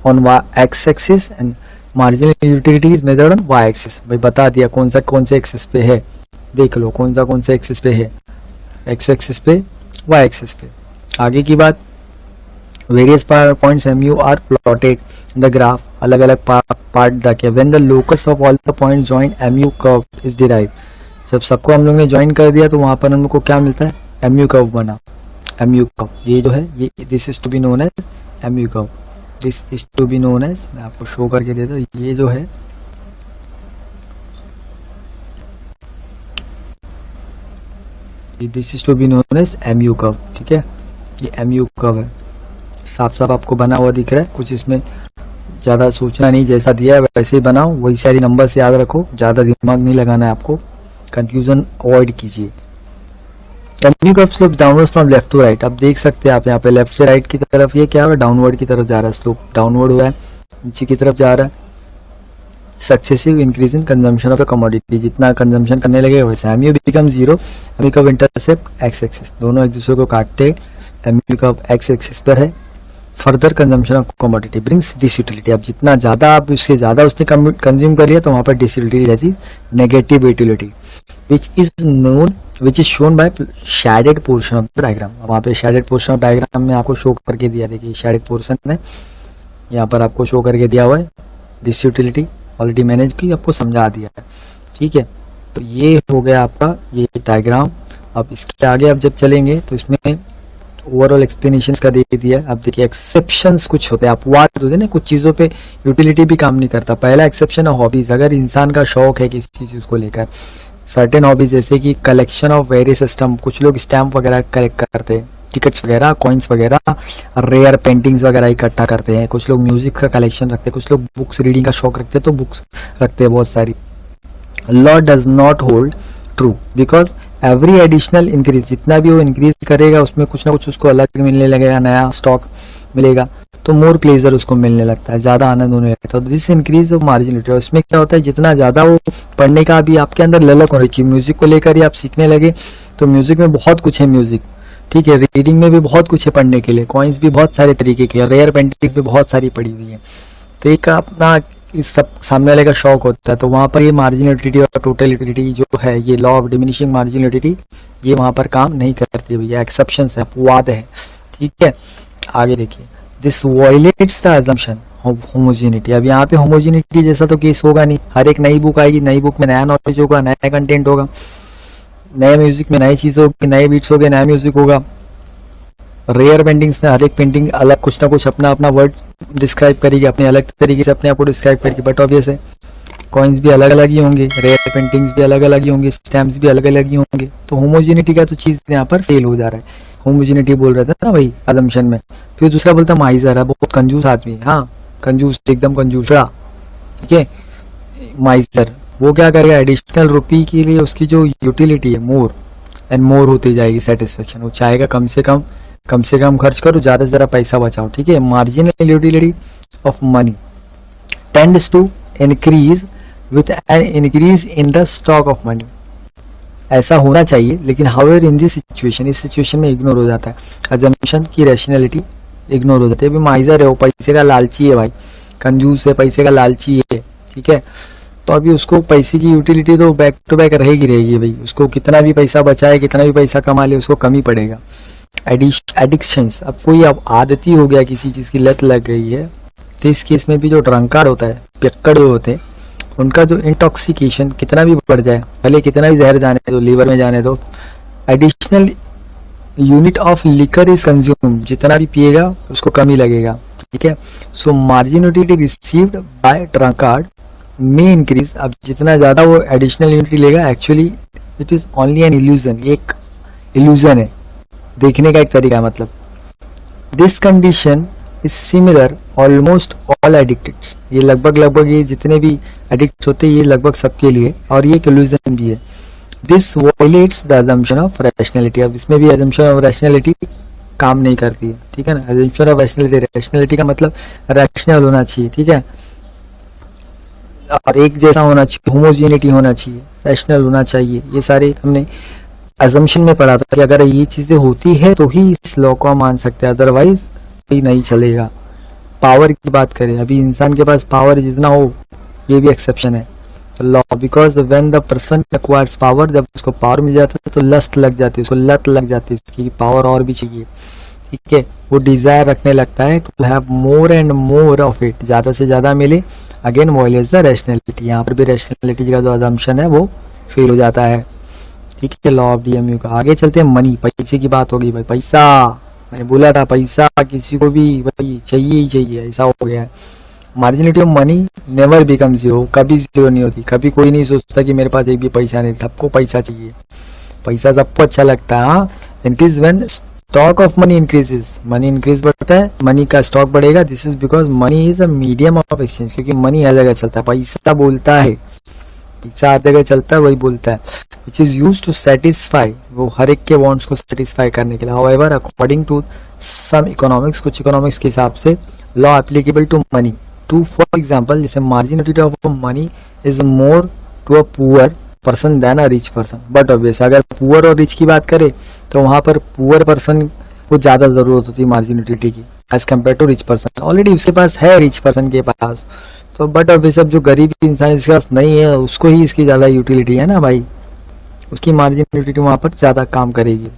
on X axis and marginal utility is measured on Y axis. भाई बता दिया कौन से एक्सिस पे है, देख लो कौन से एक्सिस पे है, एक्स एक्सिस पे, वाई एक्सिस पे। आगे की बात, various points MU are plotted in the graph, अलग अलग पार्ट देखे, when the locus of all the points join MU curve is derived. जब सबको हम लोग ने ज्वाइन कर दिया तो वहां पर हम लोग को क्या मिलता है, MU कर्व बना। MU कर्व ये जो है, ये this is to be known as MU curve, this is to be known as, मैं आपको शो करके देता हूँ, ये जो है this is to be known as MU curve, ठीक है। ये MU कर्व है, साफ साफ आपको बना हुआ दिख रहा है, कुछ इसमें ज़्यादा सोचना नहीं, जैसा दिया है वैसे ही बनाओ, वही सारी नंबर से याद रखो, ज़्यादा दिमाग नहीं लगाना है आपको, कंफ्यूजन अवॉइड कीजिए। MU curve slope downward from left to right, आप देख सकते हैं आप यहाँ पे लेफ्ट से राइट की तरफ, ये क्या है, डाउनवर्ड की तरफ जा रहा है, स्लोप डाउनवर्ड हुआ है, नीचे की तरफ जा रहा है। Successive increase in consumption of the commodity, जितना कंजम्पशन करने लगेगा वैसे MU become 0, MU curve intercept x axis, दोनों एक दूसरे को काटते हैं, MU कर्व एक्स एक्सिस पर है। Further consumption of commodity brings disutility, अब जितना ज़्यादा आप उससे ज़्यादा उसने कंज्यूम कर लिया तो वहाँ पर डिसयूटिलिटी रहती है, negative utility, which is shown by shaded portion of the diagram. वहाँ पे शेडेड पोर्शन ऑफ डायग्राम में आपको शो करके दिया, देखिए शेडेड पोर्शन है यहाँ पर आपको शो करके दिया हुआ है, डिसयूटिलिटी ऑलरेडी मैनेज की आपको समझा दिया है, ठीक है। तो ये हो गया आपका ये डायग्राम। अब इसके आगे आप जब चलेंगे तो इसमें ओवरऑल एक्सप्लेनेशन का दे दिया। अब देखिए एक्सेप्शंस कुछ होते हैं, अपवाद होते हैं ना, कुछ चीज़ों पे यूटिलिटी भी काम नहीं करता। पहला एक्सेप्शन है हॉबीज। अगर इंसान का शौक है किसी चीज़ को लेकर, सर्टेन हॉबीज जैसे कि कलेक्शन ऑफ वेरियस सिस्टम, कुछ लोग स्टैम्प वगैरह कलेक्ट करते हैं, टिकट्स वगैरह, कॉइन्स वगैरह, रेयर पेंटिंग्स वगैरह इकट्ठा करते हैं, कुछ लोग म्यूजिक का कलेक्शन रखते हैं, कुछ लोग बुक्स रीडिंग का शौक रखते हैं तो बुक्स रखते हैं बहुत सारी। Law does not hold true because every additional increase, जितना भी वो इंक्रीज करेगा उसमें कुछ ना कुछ उसको अलग मिलने लगेगा, नया स्टॉक मिलेगा तो मोर प्लेजर उसको मिलने लगता है, ज़्यादा आनंद होने लगता है। तो दिस इंक्रीज ऑफ मार्जिनलिटी, उसमें क्या होता है जितना ज़्यादा वो पढ़ने का भी आपके अंदर ललक होनी चाहिए। म्यूजिक को लेकर ही आप सीखने लगे तो म्यूजिक में बहुत कुछ है, म्यूजिक ठीक है, रीडिंग में भी बहुत कुछ है पढ़ने के लिए, कॉइन्स भी बहुत सारे तरीके के, रेयर पेंटिंग्स भी बहुत सारी पड़ी हुई है। तो एक अपना इस सब सामने वाले का शौक होता है तो वहाँ पर ये मार्जिनल यूटिलिटी और टोटल यूटिलिटी जो है, ये law of diminishing marginal utility, ये वहाँ पर काम नहीं करती भैया, एक्सेप्शन है, अपवाद है। ठीक है, आगे देखिए, this violets the assumption of homogeneity. अब यहाँ पे होमोजेनिटी जैसा तो केस होगा नहीं, हर एक नई बुक आएगी, नई बुक में नया नॉलेज होगा, नया कंटेंट होगा, नए म्यूजिक में नई चीज होगी, नए बीट्स हो गए, नया म्यूजिक होगा। रेयर पेंटिंग्स में हर एक पेंटिंग अलग कुछ ना कुछ अपना अपना वर्ड डिस्क्राइब करेगी, अपने अलग तरीके से अपने आप को डिस्क्राइब करेगी। बट ऑब्वियस है कॉइन्स भी अलग अलग ही होंगे, रेयर पेंटिंग्स भी अलग अलग ही होंगे, स्टैम्प्स भी अलग अलग ही होंगे। तो होमोजेनिटी का तो चीज यहाँ पर फेल हो जा रहा है। होमोजेनिटी बोल रहा था ना भाई अजम्पशन में। फिर दूसरा बोलता माइजर है, बहुत कंजूस आदमी, हाँ कंजूस, एकदम कंजूसड़ा। ठीक है, माइजर वो क्या करेगा, एडिशनल रुपी के लिए उसकी जो यूटिलिटी है मोर एंड मोर होती जाएगी सेटिस्फेक्शन। वो चाहेगा कम से कम खर्च करो, ज़्यादा से ज़्यादा पैसा बचाओ। ठीक है, marginal utility of money tends to increase with an increase in the stock of money. ऐसा होना चाहिए, लेकिन हाउएवर इन दिस सिचुएशन, इस सिचुएशन में इग्नोर हो जाता है, अजम्पशन की रैशनैलिटी इग्नोर हो जाती है। अभी माइजर है, वो पैसे का लालची है भाई, कंजूस है, पैसे का लालची है। ठीक है, तो अभी उसको पैसे की यूटिलिटी तो बैक टू बैक रहेगी भाई, उसको कितना भी पैसा बचाए, कितना भी पैसा कमा ले, उसको कम ही पड़ेगा। एडिक्शंस, अब कोई अब आदती हो गया, किसी चीज़ की लत लग गई है, तो इस केस में भी जो ड्रंकार्ड होता है, पियक्कड़ जो होते हैं, उनका जो इंटॉक्सिकेशन कितना भी बढ़ जाए, भले कितना भी जहर जाने दो, लीवर में जाने दो, additional unit of liquor is consume, जितना भी पिएगा उसको कम ही लगेगा। ठीक है, so margin utility received by drunkard में इंक्रीज। अब जितना ज़्यादा वो एडिशनल यूनिटी लेगा, actually it is only an illusion, एक इल्यूजन है, देखने का एक तरीका है। मतलब this condition is similar almost all addicteds, ये लगभग ये जितने भी एडिक्ट होते हैं ये लगभग सबके लिए, और ये एक इल्यूजन भी है। This violets the assumption of rationality. अब इसमें भी अजम्पशन ऑफ रैशनैलिटी काम नहीं करती है। ठीक है ना, अजम्पशन ऑफ रैशनैलिटी का मतलब रैशनल होना चाहिए। ठीक है, और एक जैसा होना चाहिए, होमोजेनिटी होना चाहिए, रैशनल होना चाहिए। ये सारे हमने अजम्पशन में पढ़ा था कि अगर ये चीजें होती है तो ही इस लॉ को मान सकते हैं, अदरवाइज भी नहीं चलेगा। पावर की बात करें, अभी इंसान के पास पावर जितना हो, ये भी एक्सेप्शन है law, because when the person acquires power, जब उसको पावर मिल जाता है तो लस्ट लग जाती है, उसको लत लग जाती है उसकी, पावर और भी चाहिए। ठीक है, वो डिजायर रखने लगता है to have more and more of it, ज्यादा से ज्यादा मिले। अगेन वॉयलेट्स द रैशनैलिटी, यहाँ पर भी रैशनैलिटी का जो अजम्पशन है वो फेल हो जाता है। ठीक है, लॉ ऑफ डीएमयू का। आगे चलते हैं, मनी, पैसे की बात होगी भाई। पैसा, मैंने बोला था पैसा किसी को भी भाई चाहिए ही चाहिए, ऐसा हो गया है। Marginality of money never become zero, कभी जीरो नहीं होती। कभी कोई नहीं सोचता कि मेरे पास एक भी पैसा नहीं, सबको पैसा चाहिए, पैसा सबको अच्छा लगता है। Increase when stock of money increases, money increase बढ़ता है, मनी का स्टॉक बढ़ेगा। This is because money is a medium of exchange, क्योंकि मनी हर जगह चलता है, पैसा बोलता है, पैसा हर जगह चलता है, वही बोलता है। Which is use to satisfy, वो हर एक के वांट्स को सेटिस्फाई करने के लिए। However according to some economics, कुछ इकोनॉमिक्स के हिसाब से law applicable to money, to for example जैसे marginality of money is more to a poor person than a rich person. But obvious अगर पुअर और रिच की बात करें तो वहाँ पर पुअर पर्सन को ज़्यादा ज़रूरत होती है मार्जिनलिटी की as compare to rich person. Already उसके पास है रिच पर्सन के पास, तो बट ऑब्वियस अब जो गरीब इंसान जिसके पास नहीं है उसको ही इसकी ज़्यादा यूटिलिटी है ना भाई, उसकी मार्जिनलिटी वहाँ पर ज़्यादा काम करेगी।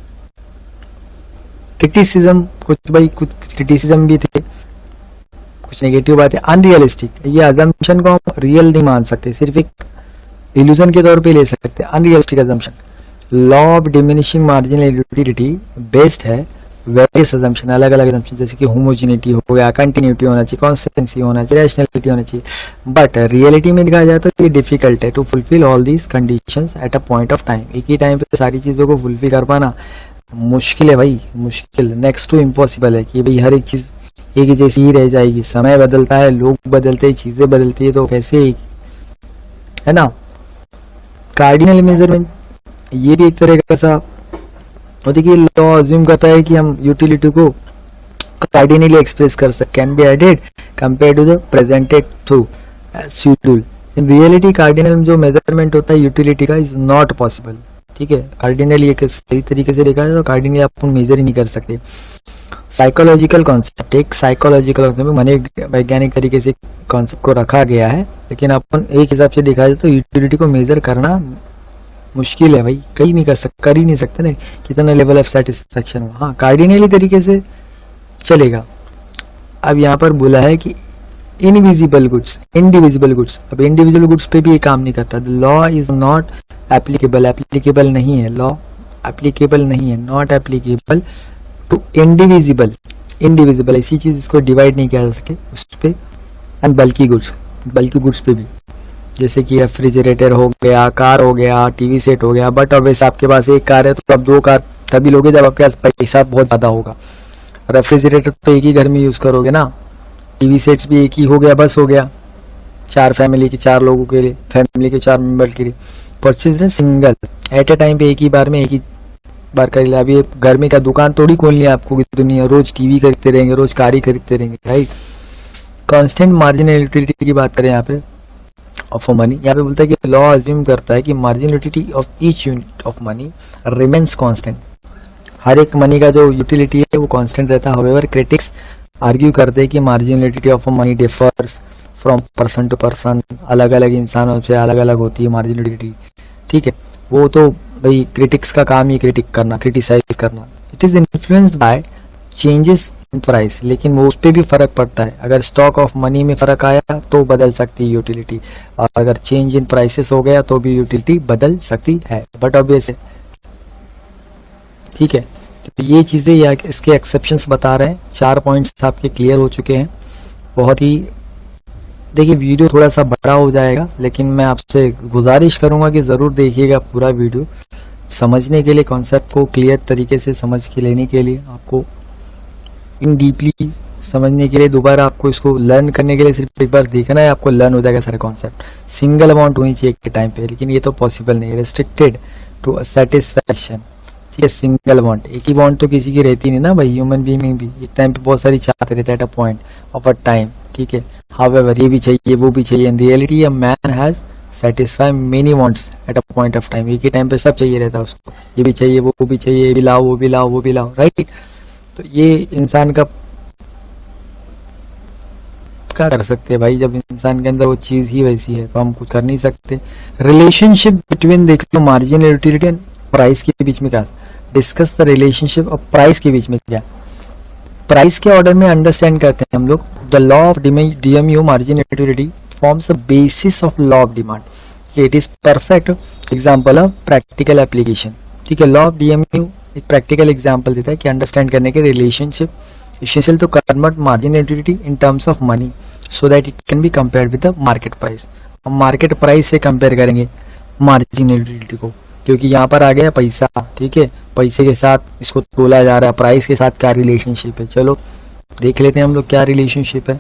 क्रिटिसिज्म, कुछ भाई कुछ क्रिटिसिज्म भी थे, कुछ नेगेटिव बातें। अनरियलिस्टिक, ये अजम्पशन को हम रियल नहीं मान सकते, सिर्फ एक इल्यूजन के तौर पे ले सकते हैं। Unrealistic assumption, law of diminishing marginal utility based है वेरियस अजम्पशन, अलग अलग अजम्पशन, जैसे कि होमोजिनिटी हो गया, कंटिन्यूटी होना चाहिए, कॉन्सिस्टेंसी होना चाहिए, रैशनैलिटी होना चाहिए। बट रियलिटी में देखा जाए तो ये डिफिकल्ट है to fulfil all these conditions at a point of time. एक ही टाइम पे सारी चीज़ों को फुलफिल कर पाना मुश्किल है भाई, मुश्किल, नेक्स्ट टू इम्पॉसिबल है कि भाई हर एक चीज़ एक ही जैसी ही रह जाएगी। समय बदलता है, लोग बदलते हैं, चीज़ें बदलती है, तो कैसे है ना। कार्डिनल मेजरमेंट ये भी एक तरह का सा, और देखिए लॉ अज्यूम करता है कि हम यूटिलिटी को कार्डिनली एक्सप्रेस कर सकते, can be added compare to the presented through schedule. In reality cardinal जो मेजरमेंट होता है यूटिलिटी का इज नॉट पॉसिबल, ठीक है। कार्डिनली एक सही तरीके से देखा जाए तो कार्डिनली आप मेजर ही नहीं कर सकते। साइकोलॉजिकल कॉन्सेप्ट, एक साइकोलॉजिकल माने वैज्ञानिक तरीके से कॉन्सेप्ट को रखा गया है, लेकिन अपन एक हिसाब से देखा जाए तो यूटिलिटी को मेजर करना मुश्किल है भाई, कहीं नहीं कर ही नहीं सकते ना कितना लेवल ऑफ सेटिस्फेक्शन हो। हाँ कार्डिनली तरीके से चलेगा। अब यहाँ पर बोला है कि इनविजिबल गुड्स, इंडिविजिबल गुड्स, अब इंडिविजुअल गुड्स पे भी ये काम नहीं करता। The law is not applicable, applicable नहीं है, लॉ एप्लीकेबल नहीं है, not applicable to indivisible, indivisible ऐसी चीज इसको डिवाइड नहीं किया जा सके उस पर। एंड बल्कि गुड्स पे भी, जैसे कि रेफ्रिजरेटर हो गया, कार हो गया, टीवी सेट हो गया। बट अब वैसे आपके पास एक कार है तो अब 2 कार तभी लोगे जब आपके पास पैसा बहुत ज़्यादा होगा। रेफ्रिजरेटर तो एक ही घर में यूज़ करोगे ना, टीवी सेट्स भी एक ही हो गया, बस हो गया 4 फैमिली के 4 लोगों के लिए, फैमिली के 4 मेंबर के लिए। Purchase single at a time पे एक ही बार में एक ही बार कर लिया। अभी घर में क्या दुकान थोड़ी खोलनी है आपको कि दुनिया रोज टीवी खरीदते रहेंगे, रोज कार ही खरीदते रहेंगे, राइट। कांस्टेंट मार्जिनल यूटिलिटी की बात करें यहाँ पे ऑफ मनी, यहाँ पे बोलता है कि लॉ अज्यूम करता है कि marginal utility of each unit of money remains constant. हर एक मनी का जो यूटिलिटी है वो कांस्टेंट रहता है। हाउएवर क्रिटिक्स आर्ग्यू करते हैं कि marginal utility of money differs from person to person, अलग अलग इंसानों से अलग अलग होती है मार्जिनल यूटिलिटी, ठीक है। वो तो भाई क्रिटिक्स का काम ही क्रिटिसाइज करना। It is influenced by changes in price, लेकिन वो उस पर भी फर्क पड़ता है। अगर स्टॉक ऑफ मनी में फर्क आया तो बदल सकती है यूटिलिटी, और अगर चेंज इन प्राइसेस हो गया तो भी यूटिलिटी बदल सकती है। बट ऑब्वियस है, ठीक है। तो ये चीज़ें या इसके एक्सेप्शंस बता रहे हैं। 4 पॉइंट्स आपके क्लियर हो चुके हैं। बहुत ही देखिए वीडियो थोड़ा सा बड़ा हो जाएगा, लेकिन मैं आपसे गुजारिश करूंगा कि ज़रूर देखिएगा पूरा वीडियो समझने के लिए, कॉन्सेप्ट को क्लियर तरीके से समझ के लेने के लिए, आपको इन डीपली समझने के लिए, दोबारा आपको इसको लर्न करने के लिए सिर्फ एक बार देखना है, आपको लर्न हो जाएगा सारे कॉन्सेप्ट। सिंगल अमाउंट होनी चाहिए एक के टाइम पे, लेकिन ये तो पॉसिबल नहीं है, रेस्ट्रिक्टेड टू सेटिस्फैक्शन, ठीक है। सिंगल अमाउंट, एक ही अमाउंट तो किसी की रहती नहीं ना भाई, ह्यूमन बीइंग में भी एक टाइम पे बहुत सारी चाहते रहते हैं eight a point of a time, ठीक है। हाउएवर ये भी चाहिए वो भी चाहिए, in reality a man has satisfy many wants eight a point of time. एक ही टाइम पे सब चाहिए रहता है उसको, ये भी चाहिए वो भी चाहिए, ये भी लाओ वो भी लाओ वो भी लाओ, राइट। तो ये इंसान का क्या कर सकते हैं भाई, जब इंसान के अंदर वो चीज़ ही वैसी है तो हम कुछ कर नहीं सकते। रिलेशनशिप बिटवीन देख लो मार्जिनल यूटिलिटी एंड प्राइस के बीच में क्या, discuss the relationship of price के बीच में क्या, प्राइस के ऑर्डर में अंडरस्टैंड करते हैं हम लोग। The law of DMU marginal utility forms a basis of law of demand. It is perfect example of practical application, ठीक है। लॉ ऑफ डीएमयू एक प्रैक्टिकल एग्जांपल देता है कि अंडरस्टैंड करने के relationship essential to convert marginal utility in terms of money so that it can be compared with the market price. हम मार्केट प्राइस से कंपेयर करेंगे मार्जिनल यूटिलिटी को, क्योंकि यहाँ पर आ गया पैसा, ठीक है। पैसे के साथ इसको तोला जा रहा है, प्राइस के साथ क्या रिलेशनशिप है, चलो देख लेते हैं हम लोग क्या रिलेशनशिप है।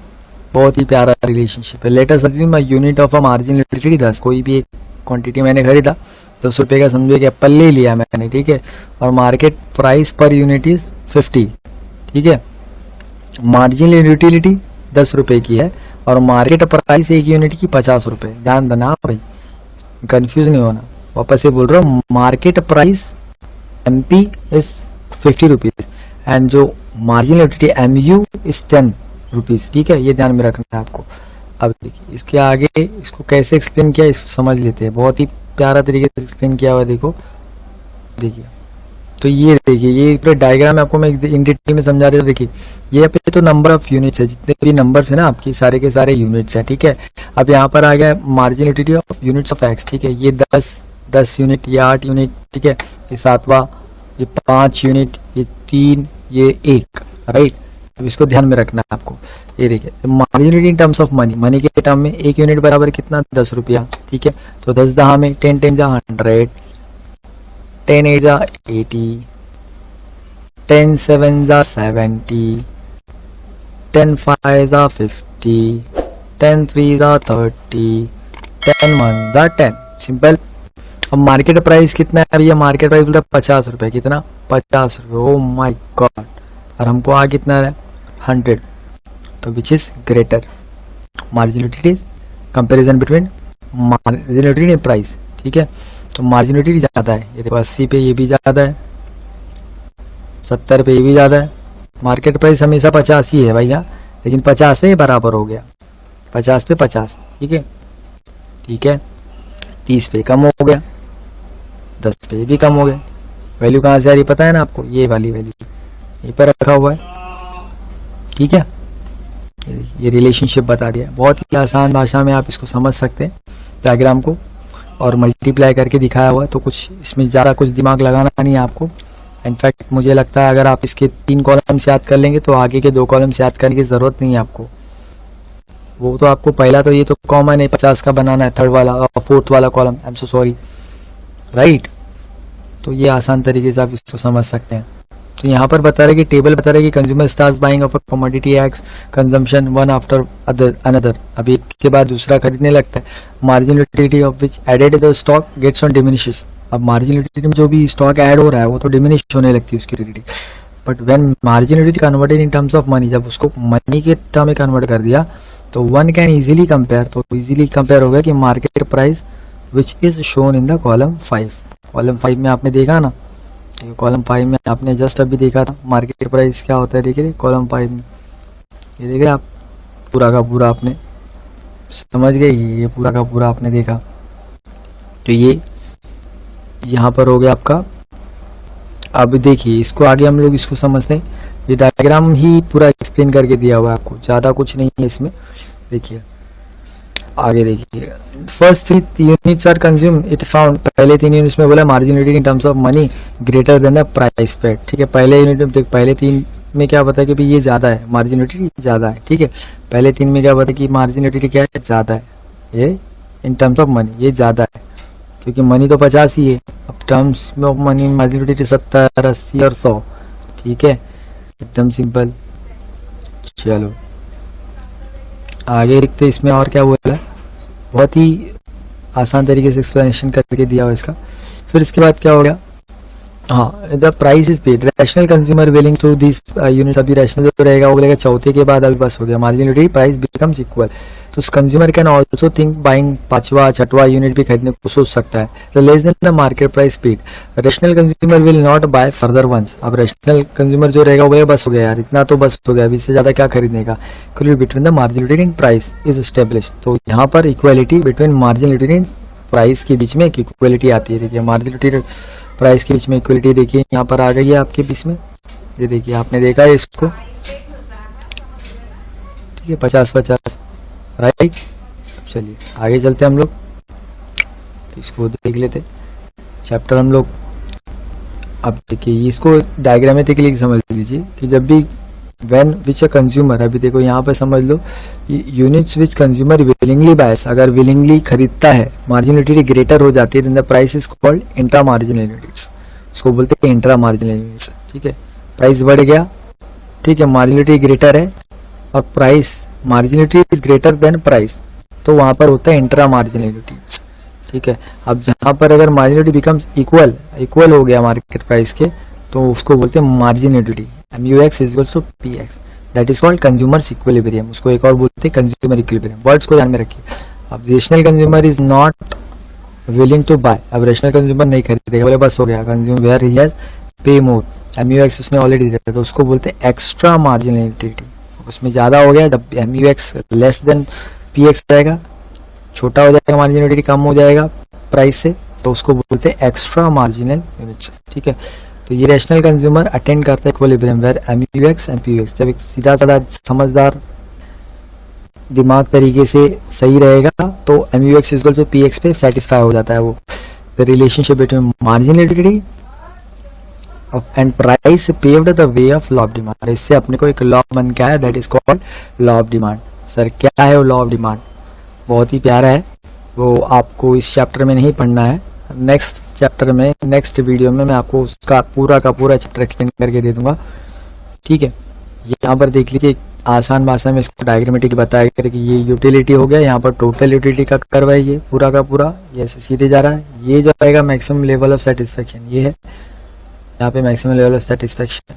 बहुत ही प्यारा रिलेशनशिप है। Let us assume a unit of a marginal utility 10, कोई भी एक क्वांटिटी मैंने खरीदा 10 रुपये का, समझो कि एप्पल ले लिया मैंने, ठीक है। और market price per unit is 50, ठीक है। मार्जिनल यूटिलिटी 10 रुपये की है और मार्केट प्राइस एक यूनिट की 50 रुपये। ध्यान देना भाई, कंफ्यूज नहीं होना। वापस से बोल रहा हूँ, market price MP is 50 rupees and जो marginal utility MU is 10 rupees, ठीक है। ये ध्यान में रखना है आपको। अब देखिए इसके आगे इसको कैसे एक्सप्लेन किया, इसको समझ लेते हैं। बहुत ही प्यारा तरीके से एक्सप्लेन किया हुआ, देखो देखिए। तो ये देखिए, ये पूरा डायग्राम आपको मैं इन डिटेल में समझा रहा हूँ। देखिए ये पे तो नंबर ऑफ यूनिट्स है, जितने भी नंबर्स है ना आपकी सारे के सारे यूनिट्स है, ठीक है। अब यहाँ पर आ गया marginal utility of units of x, ठीक है। ये 10 यूनिट, ये 8 यूनिट, ठीक है। ये 7वां, ये 5 यूनिट, ये 3, ये एक, राइट। अब इसको ध्यान में रखना है आपको। ये देखिए marginality in terms of money, money के टर्म में एक यूनिट बराबर कितना, 10 रुपया, ठीक है। तो 10 दहा में 10 10 जा 100, 10 8 जा 80, 10 7 जा 70, 10 5 जा 50, 10 3 जा 30, 10 1 जा 10, सिंपल। अब मार्केट प्राइस कितना है भैया, मार्केट प्राइस बोलता है 50 रुपये, कितना, 50 रुपये, ओ माय गॉड। और हमको आ कितना है, 100, तो which is greater, marginality is comparison between marginality and price, ठीक है। तो मार्जिनलिटी ज़्यादा है, ये देखो 80 पे ये भी ज़्यादा है, 70 पे ये भी ज़्यादा है। मार्केट प्राइस हमेशा 50 ही है भैया, लेकिन 50 पे बराबर हो गया, 50 पे 50, ठीक है, ठीक है। 30 पे कम हो गया, 10 पे भी कम हो गया। वैल्यू कहाँ से आ रही पता है ना आपको, ये वाली वैल्यू यहीं पर रखा हुआ है, ठीक है। ये रिलेशनशिप बता दिया, बहुत ही आसान भाषा में आप इसको समझ सकते हैं डायग्राम को, और मल्टीप्लाई करके दिखाया हुआ है, तो कुछ इसमें ज़्यादा कुछ दिमाग लगाना नहीं है आपको। इनफैक्ट मुझे लगता है अगर आप इसके 3 कॉलम्स याद कर लेंगे तो आगे के 2 कॉलम्स याद करने की ज़रूरत नहीं है आपको। वो तो आपको पहला तो ये तो कॉमन है, 50 का बनाना है, थर्ड वाला और फोर्थ वाला column, I am so sorry, right. तो ये आसान तरीके से आप इसको समझ सकते हैं। तो यहाँ पर बता रहे कि टेबल बता रहे कि consumer starts buying of a commodity X consumption one after another, अब एक के बाद दूसरा खरीदने लगता है। Margin utility of which added the stock gets on diminishes, अब मार्जिन यूटिलिटी में जो भी स्टॉक ऐड हो रहा है वो तो डिमिनिश होने लगती है उसकी utility. But when margin utility converted in terms of money, जब उसको मनी के टर्म में कन्वर्ट कर दिया तो वन कैन इजीली कंपेयर, तो इजीली कंपेयर हो गया कि market price which is shown in the column 5, column 5 में आपने देखा ना, कॉलम 5 में आपने जस्ट अभी देखा था मार्केट प्राइस क्या होता है, देखिए कॉलम 5 में ये देखिए आप पूरा का पूरा आपने समझ गए, ये पूरा का पूरा आपने देखा। तो ये यहाँ पर हो गया आपका। अब देखिए इसको आगे हम लोग इसको समझते हैं, ये डायग्राम ही पूरा एक्सप्लेन करके दिया हुआ है आपको, ज़्यादा कुछ नहीं है इसमें। देखिए आगे देखिए, first 3 units are consume it is found, पहले 3 यूनिट्स में बोला margin utility in terms of money greater than the price paid, ठीक है। पहले यूनिट में देख, पहले 3 में क्या बता कि भाई ये ज़्यादा है, मार्जिन यूटिलिटी ज़्यादा है, ठीक है। पहले 3 में क्या बता कि मार्जिन यूटिलिटी क्या है, ज़्यादा है, ये इन टर्म्स ऑफ मनी ये ज़्यादा है, क्योंकि मनी तो 50 ही है। अब टर्म्स में ऑफ मनी मार्जिन यूटिलिटी 70 80 और 100, ठीक है, एकदम सिंपल। चलो आगे देखते इसमें और क्या बोला है, बहुत ही आसान तरीके से एक्सप्लेनेशन करके दिया हुआ इसका। फिर इसके बाद क्या हो गया, हाँ, the price is paid rational consumer willing to this unit, अभी रैशनल जो रहेगा वो बोलेगा चौथे के बाद अभी बस हो गया, margin utility price becomes equal, तो consumer can also think buying 5वां 6वां यूनिट भी खरीदने को सोच सकता है। तो less than the market price paid rational consumer will not buy further ones, अब रैशनल कंज्यूमर जो रहेगा वो बस हो गया यार, इतना तो बस हो गया, अभी इससे ज़्यादा क्या खरीदने का। Equality between the margin utility and price is establish, तो यहाँ पर equality between margin utility and price के बीच में एक इक्वलिटी आती है। देखिए मार्जिन यूटिलिटी प्राइस के बीच में इक्वलिटी देखिए यहाँ पर आ गई है आपके बीच में, ये देखिए आपने देखा है इसको, ठीक है, 50-50, राइट। चलिए आगे चलते हम लोग, इसको देख लेते चैप्टर हम लोग। अब देखिए इसको डायग्रामेटिकली समझ लीजिए कि जब भी व्हेन विच अ कंज्यूमर, अभी देखो यहाँ पे समझ लो यूनिट्स विच कंज्यूमर विलिंगली बायस, अगर विलिंगली खरीदता है मार्जिन यूटिलिटी ग्रेटर हो जाती है, then the price is called intra marginal units, उसको बोलते हैं इंट्रा मार्जिनल यूनिट्स, ठीक है। प्राइस बढ़ गया, ठीक है, मार्जिन यूटिलिटी ग्रेटर है और price margin utility is greater than price, तो वहाँ पर होता है इंट्रा मार्जिनल यूनिट्स, ठीक है। अब जहाँ पर अगर मार्जिन यूटिलिटी बिकम्स इक्वल हो गया मार्केट प्राइस के, तो उसको बोलते हैं margin utility, MUX is equals to PX, that is called consumer's equilibrium, उसको एक और बोलते हैं कंज्यूमर इक्विलिब्रियम। वर्ड्स को ध्यान में रखिए। अब rational consumer is not willing to buy, अब रेशनल कंज्यूमर नहीं खरीदेगा, बोले बस हो गया, कंज्यूमर वेयर ही हैज पे मोर, MUX उसने ऑलरेडी दिया तो उसको बोलते हैं एक्स्ट्रा मार्जिनल यूटिलिटी, उसमें ज़्यादा हो गया, जब MUX लेस देन PX रहेगा, छोटा हो जाएगा मार्जिनल यूटिलिटी, कम हो जाएगा प्राइस से, तो उसको बोलते हैं एक्स्ट्रा मार्जिनल यूनिट्स, ठीक है। तो ये रैशनल कंज्यूमर अटेंड करता है equilibrium where MUX and PUX, जब एक सीधा साधा समझदार दिमाग तरीके से सही रहेगा तो MUX इक्वल टू PX पे सेटिस्फाई हो जाता है वो। The relationship between marginal utility and price paved the way of law of demand. इससे अपने को एक लॉ बन के आया, that is called law of demand. Sir क्या है वो लॉ ऑफ डिमांड? बहुत ही प्यारा है, वो आपको इस चैप्टर में नहीं पढ़ना है, नेक्स्ट चैप्टर में, नेक्स्ट वीडियो में मैं आपको उसका पूरा का पूरा चैप्टर एक्सप्लेन करके दे दूंगा। ठीक है, यहाँ पर देख लीजिए, आसान भाषा में इसको डायग्रामेटिक बताया गया कि ये यूटिलिटी हो गया, यहाँ पर टोटल यूटिलिटी का कर्व है ये पूरा का पूरा, ये ऐसे सीधे जा रहा है। ये जो आएगा मैक्सिमम लेवल ऑफ सेटिस्फेक्शन, ये है यहाँ पे मैक्सिमम लेवल ऑफ सेटिस्फेक्शन।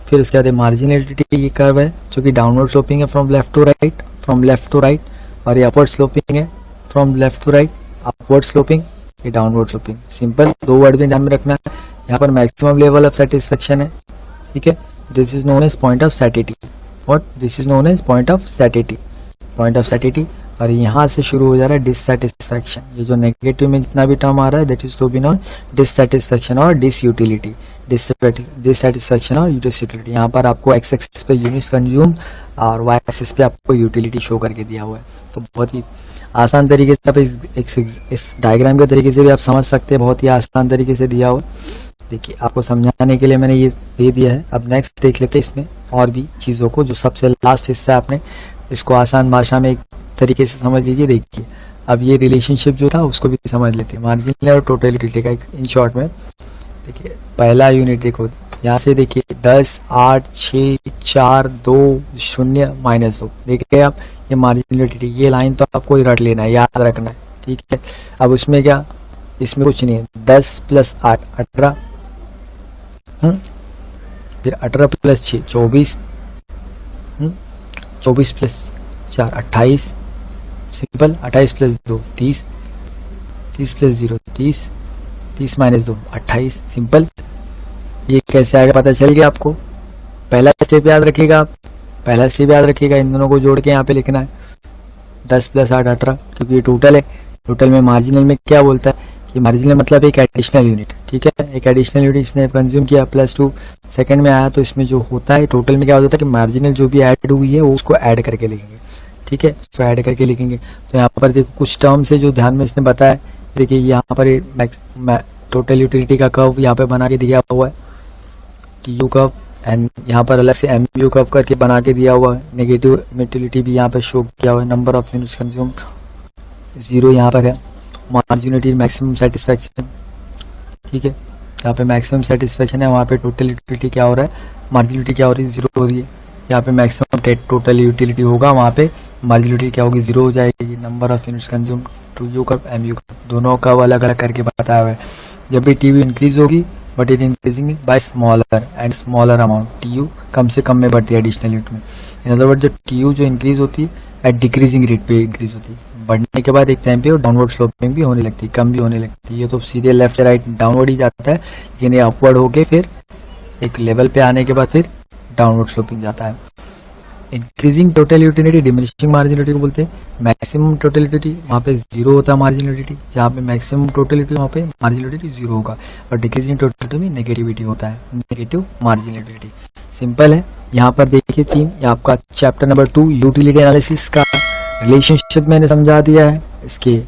फिर उसके बाद मार्जिनल यूटिलिटी ये कर्व है जो कि डाउनवर्ड स्लोपिंग है from left to right, from left to right, और ये अपवर्ड स्लोपिंग है from left to right, upward sloping, ये डाउनवर्ड स्लोपिंग। सिंपल, दो वर्ड में ध्यान में रखना है। यहाँ पर मैक्सिमम लेवल ऑफ सेटिस्फेक्शन है, ठीक है, this is known as point of satiety. What? This is known as point of satiety, point of satiety. और यहाँ से शुरू हो जा रहा है डिससैटिस्फैक्शन। ये जो नेगेटिव में जितना भी टर्म आ रहा है that is to be non dissatisfaction और डिसयूटिलिटी, डिससैटिस्फैक्शन और यूटिलिटी। यहाँ पर आपको एक्स एक्सिस पे यूनिट्स कंज्यूम और वाई एक्सिस पे आपको यूटिलिटी शो करके दिया हुआ है। तो बहुत ही आसान तरीके से आप इस डायग्राम के तरीके से भी आप समझ सकते हैं, बहुत ही आसान तरीके से दिया हुआ। देखिए आपको समझाने के लिए मैंने ये दे दिया है। अब नेक्स्ट देख लेते हैं इसमें और भी चीज़ों को, जो सबसे लास्ट हिस्सा है, आपने इसको आसान भाषा में एक तरीके से समझ लीजिए। देखिए अब ये रिलेशनशिप जो था उसको भी समझ लेते हैं, मार्जिनल और टोटल यूटिलिटी का इन शॉर्ट में। देखिए पहला यूनिट देखो, यहाँ से देखिए 10, 8, 6, 4, 2, 0, -2। देखिए आप ये मार्जिनल यूटिलिटी, ये लाइन तो आपको रट लेना है, याद रखना है, ठीक है। अब उसमें क्या, इसमें कुछ नहीं है, 10 + 8 18, फिर 18 + 6 24, 24 + 4 28, सिंपल, 28 + 2 30, 30 + 0 30, 30 - 2 28, सिंपल। ये कैसे आएगा पता चल गया आपको। पहला स्टेप याद रखिएगा आप, पहला स्टेप याद रखिएगा, इन दोनों को जोड़ के यहाँ पे लिखना है 10 + 8 18, क्योंकि ये टोटल है। टोटल में मार्जिनल में क्या बोलता है कि मार्जिनल मतलब एक एडिशनल यूनिट, ठीक है, एक एडिशनल यूनिट इसने कंज्यूम किया, +2 सेकंड में आया, तो इसमें जो होता है टोटल में क्या होता है कि मार्जिनल जो भी ऐड हुई है वो उसको ऐड करके लिखेंगे, ठीक है, उसको ऐड करके लिखेंगे। तो यहाँ पर देखो कुछ टर्म से जो ध्यान में इसने बताया, देखिए यहाँ पर टोटल यूटिलिटी का कर्व यहाँ पे बना के दिया हुआ है, TU कर्व, एंड यहाँ पर अलग से MU कर्व करके बना के दिया हुआ है। नेगेटिव यूटिलिटी भी यहाँ पे शो किया हुआ है, नंबर ऑफ यूनिट्स कंज्यूम 0 यहाँ पर है। मार्जिनलिटी मैक्सिमम सेटिस्फैक्शन, ठीक है, यहाँ पे मैक्सिमम सेटिस्फैक्शन है, वहाँ पे टोटल यूटिलिटी क्या हो रहा है, मार्जिनलिटी क्या हो रही है, 0 हो रही है। यहाँ पे मैक्सिमम टोटल यूटिलिटी होगा, वहाँ पे मार्जिनलिटी क्या होगी, 0 हो जाएगी। Number of units consume, TU curve, MU curve, दोनों कर्व अलग अलग करके बताया हुआ है। जब भी TU इंक्रीज होगी but it increasing by smaller and smaller amount, TU कम से कम में बढ़ती है एडिशनल यूनिट में। इन अदर वर्ड जो TU जो इंक्रीज होती है एट डिक्रीजिंग रेट पे इंक्रीज होती है, बढ़ने के बाद एक टाइम पे डाउनवर्ड स्लोपिंग भी होने लगती है, कम भी होने लगती है। ये तो सीधे लेफ्ट से राइट डाउनवर्ड ही जाता है, लेकिन ये अपवर्ड होके फिर एक लेवल पे आने के बाद फिर डाउनवर्ड स्लोपिंग जाता है। इंक्रीजिंग टोटल यूटिलिटी डिमिनिशिंग मार्जिनलिटी को बोलते हैं। मैक्सिमम टोटल यूटिलिटी वहाँ पे 0 होता है मार्जिनलिटी, जहाँ पे मैक्सिमम टोटल यूटिलिटी वहाँ पे मार्जिनलिटी 0 होगा, और डिक्रीजिंग टोटल में नेगेटिविटी होता है, नेगेटिव मार्जिनलिटी। सिंपल है। यहाँ पर देखिए टीम, ये आपका चैप्टर नंबर 2 यूटिलिटी एनालिसिस का रिलेशनशिप मैंने समझा दिया है, इसके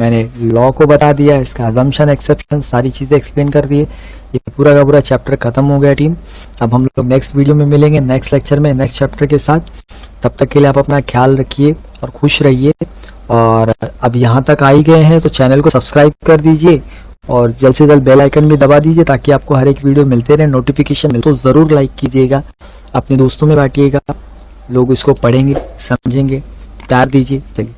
मैंने लॉ को बता दिया है, इसका अजम्पशन एक्सेप्शन सारी चीज़ें एक्सप्लेन कर दी है। ये पूरा का पूरा चैप्टर खत्म हो गया टीम। अब हम लोग नेक्स्ट वीडियो में मिलेंगे, नेक्स्ट लेक्चर में, नेक्स्ट चैप्टर के साथ। तब तक के लिए आप अपना ख्याल रखिए और खुश रहिए। और अब यहाँ तक आ ही गए हैं तो चैनल को सब्सक्राइब कर दीजिए और जल्द से जल्द बेल आइकन भी दबा दीजिए, ताकि आपको हर एक वीडियो मिलते रहे, नोटिफिकेशन मिले। तो ज़रूर लाइक कीजिएगा, अपने दोस्तों में बांटिएगा, लोग इसको पढ़ेंगे, समझेंगे, प्यार दीजिए। चलिए।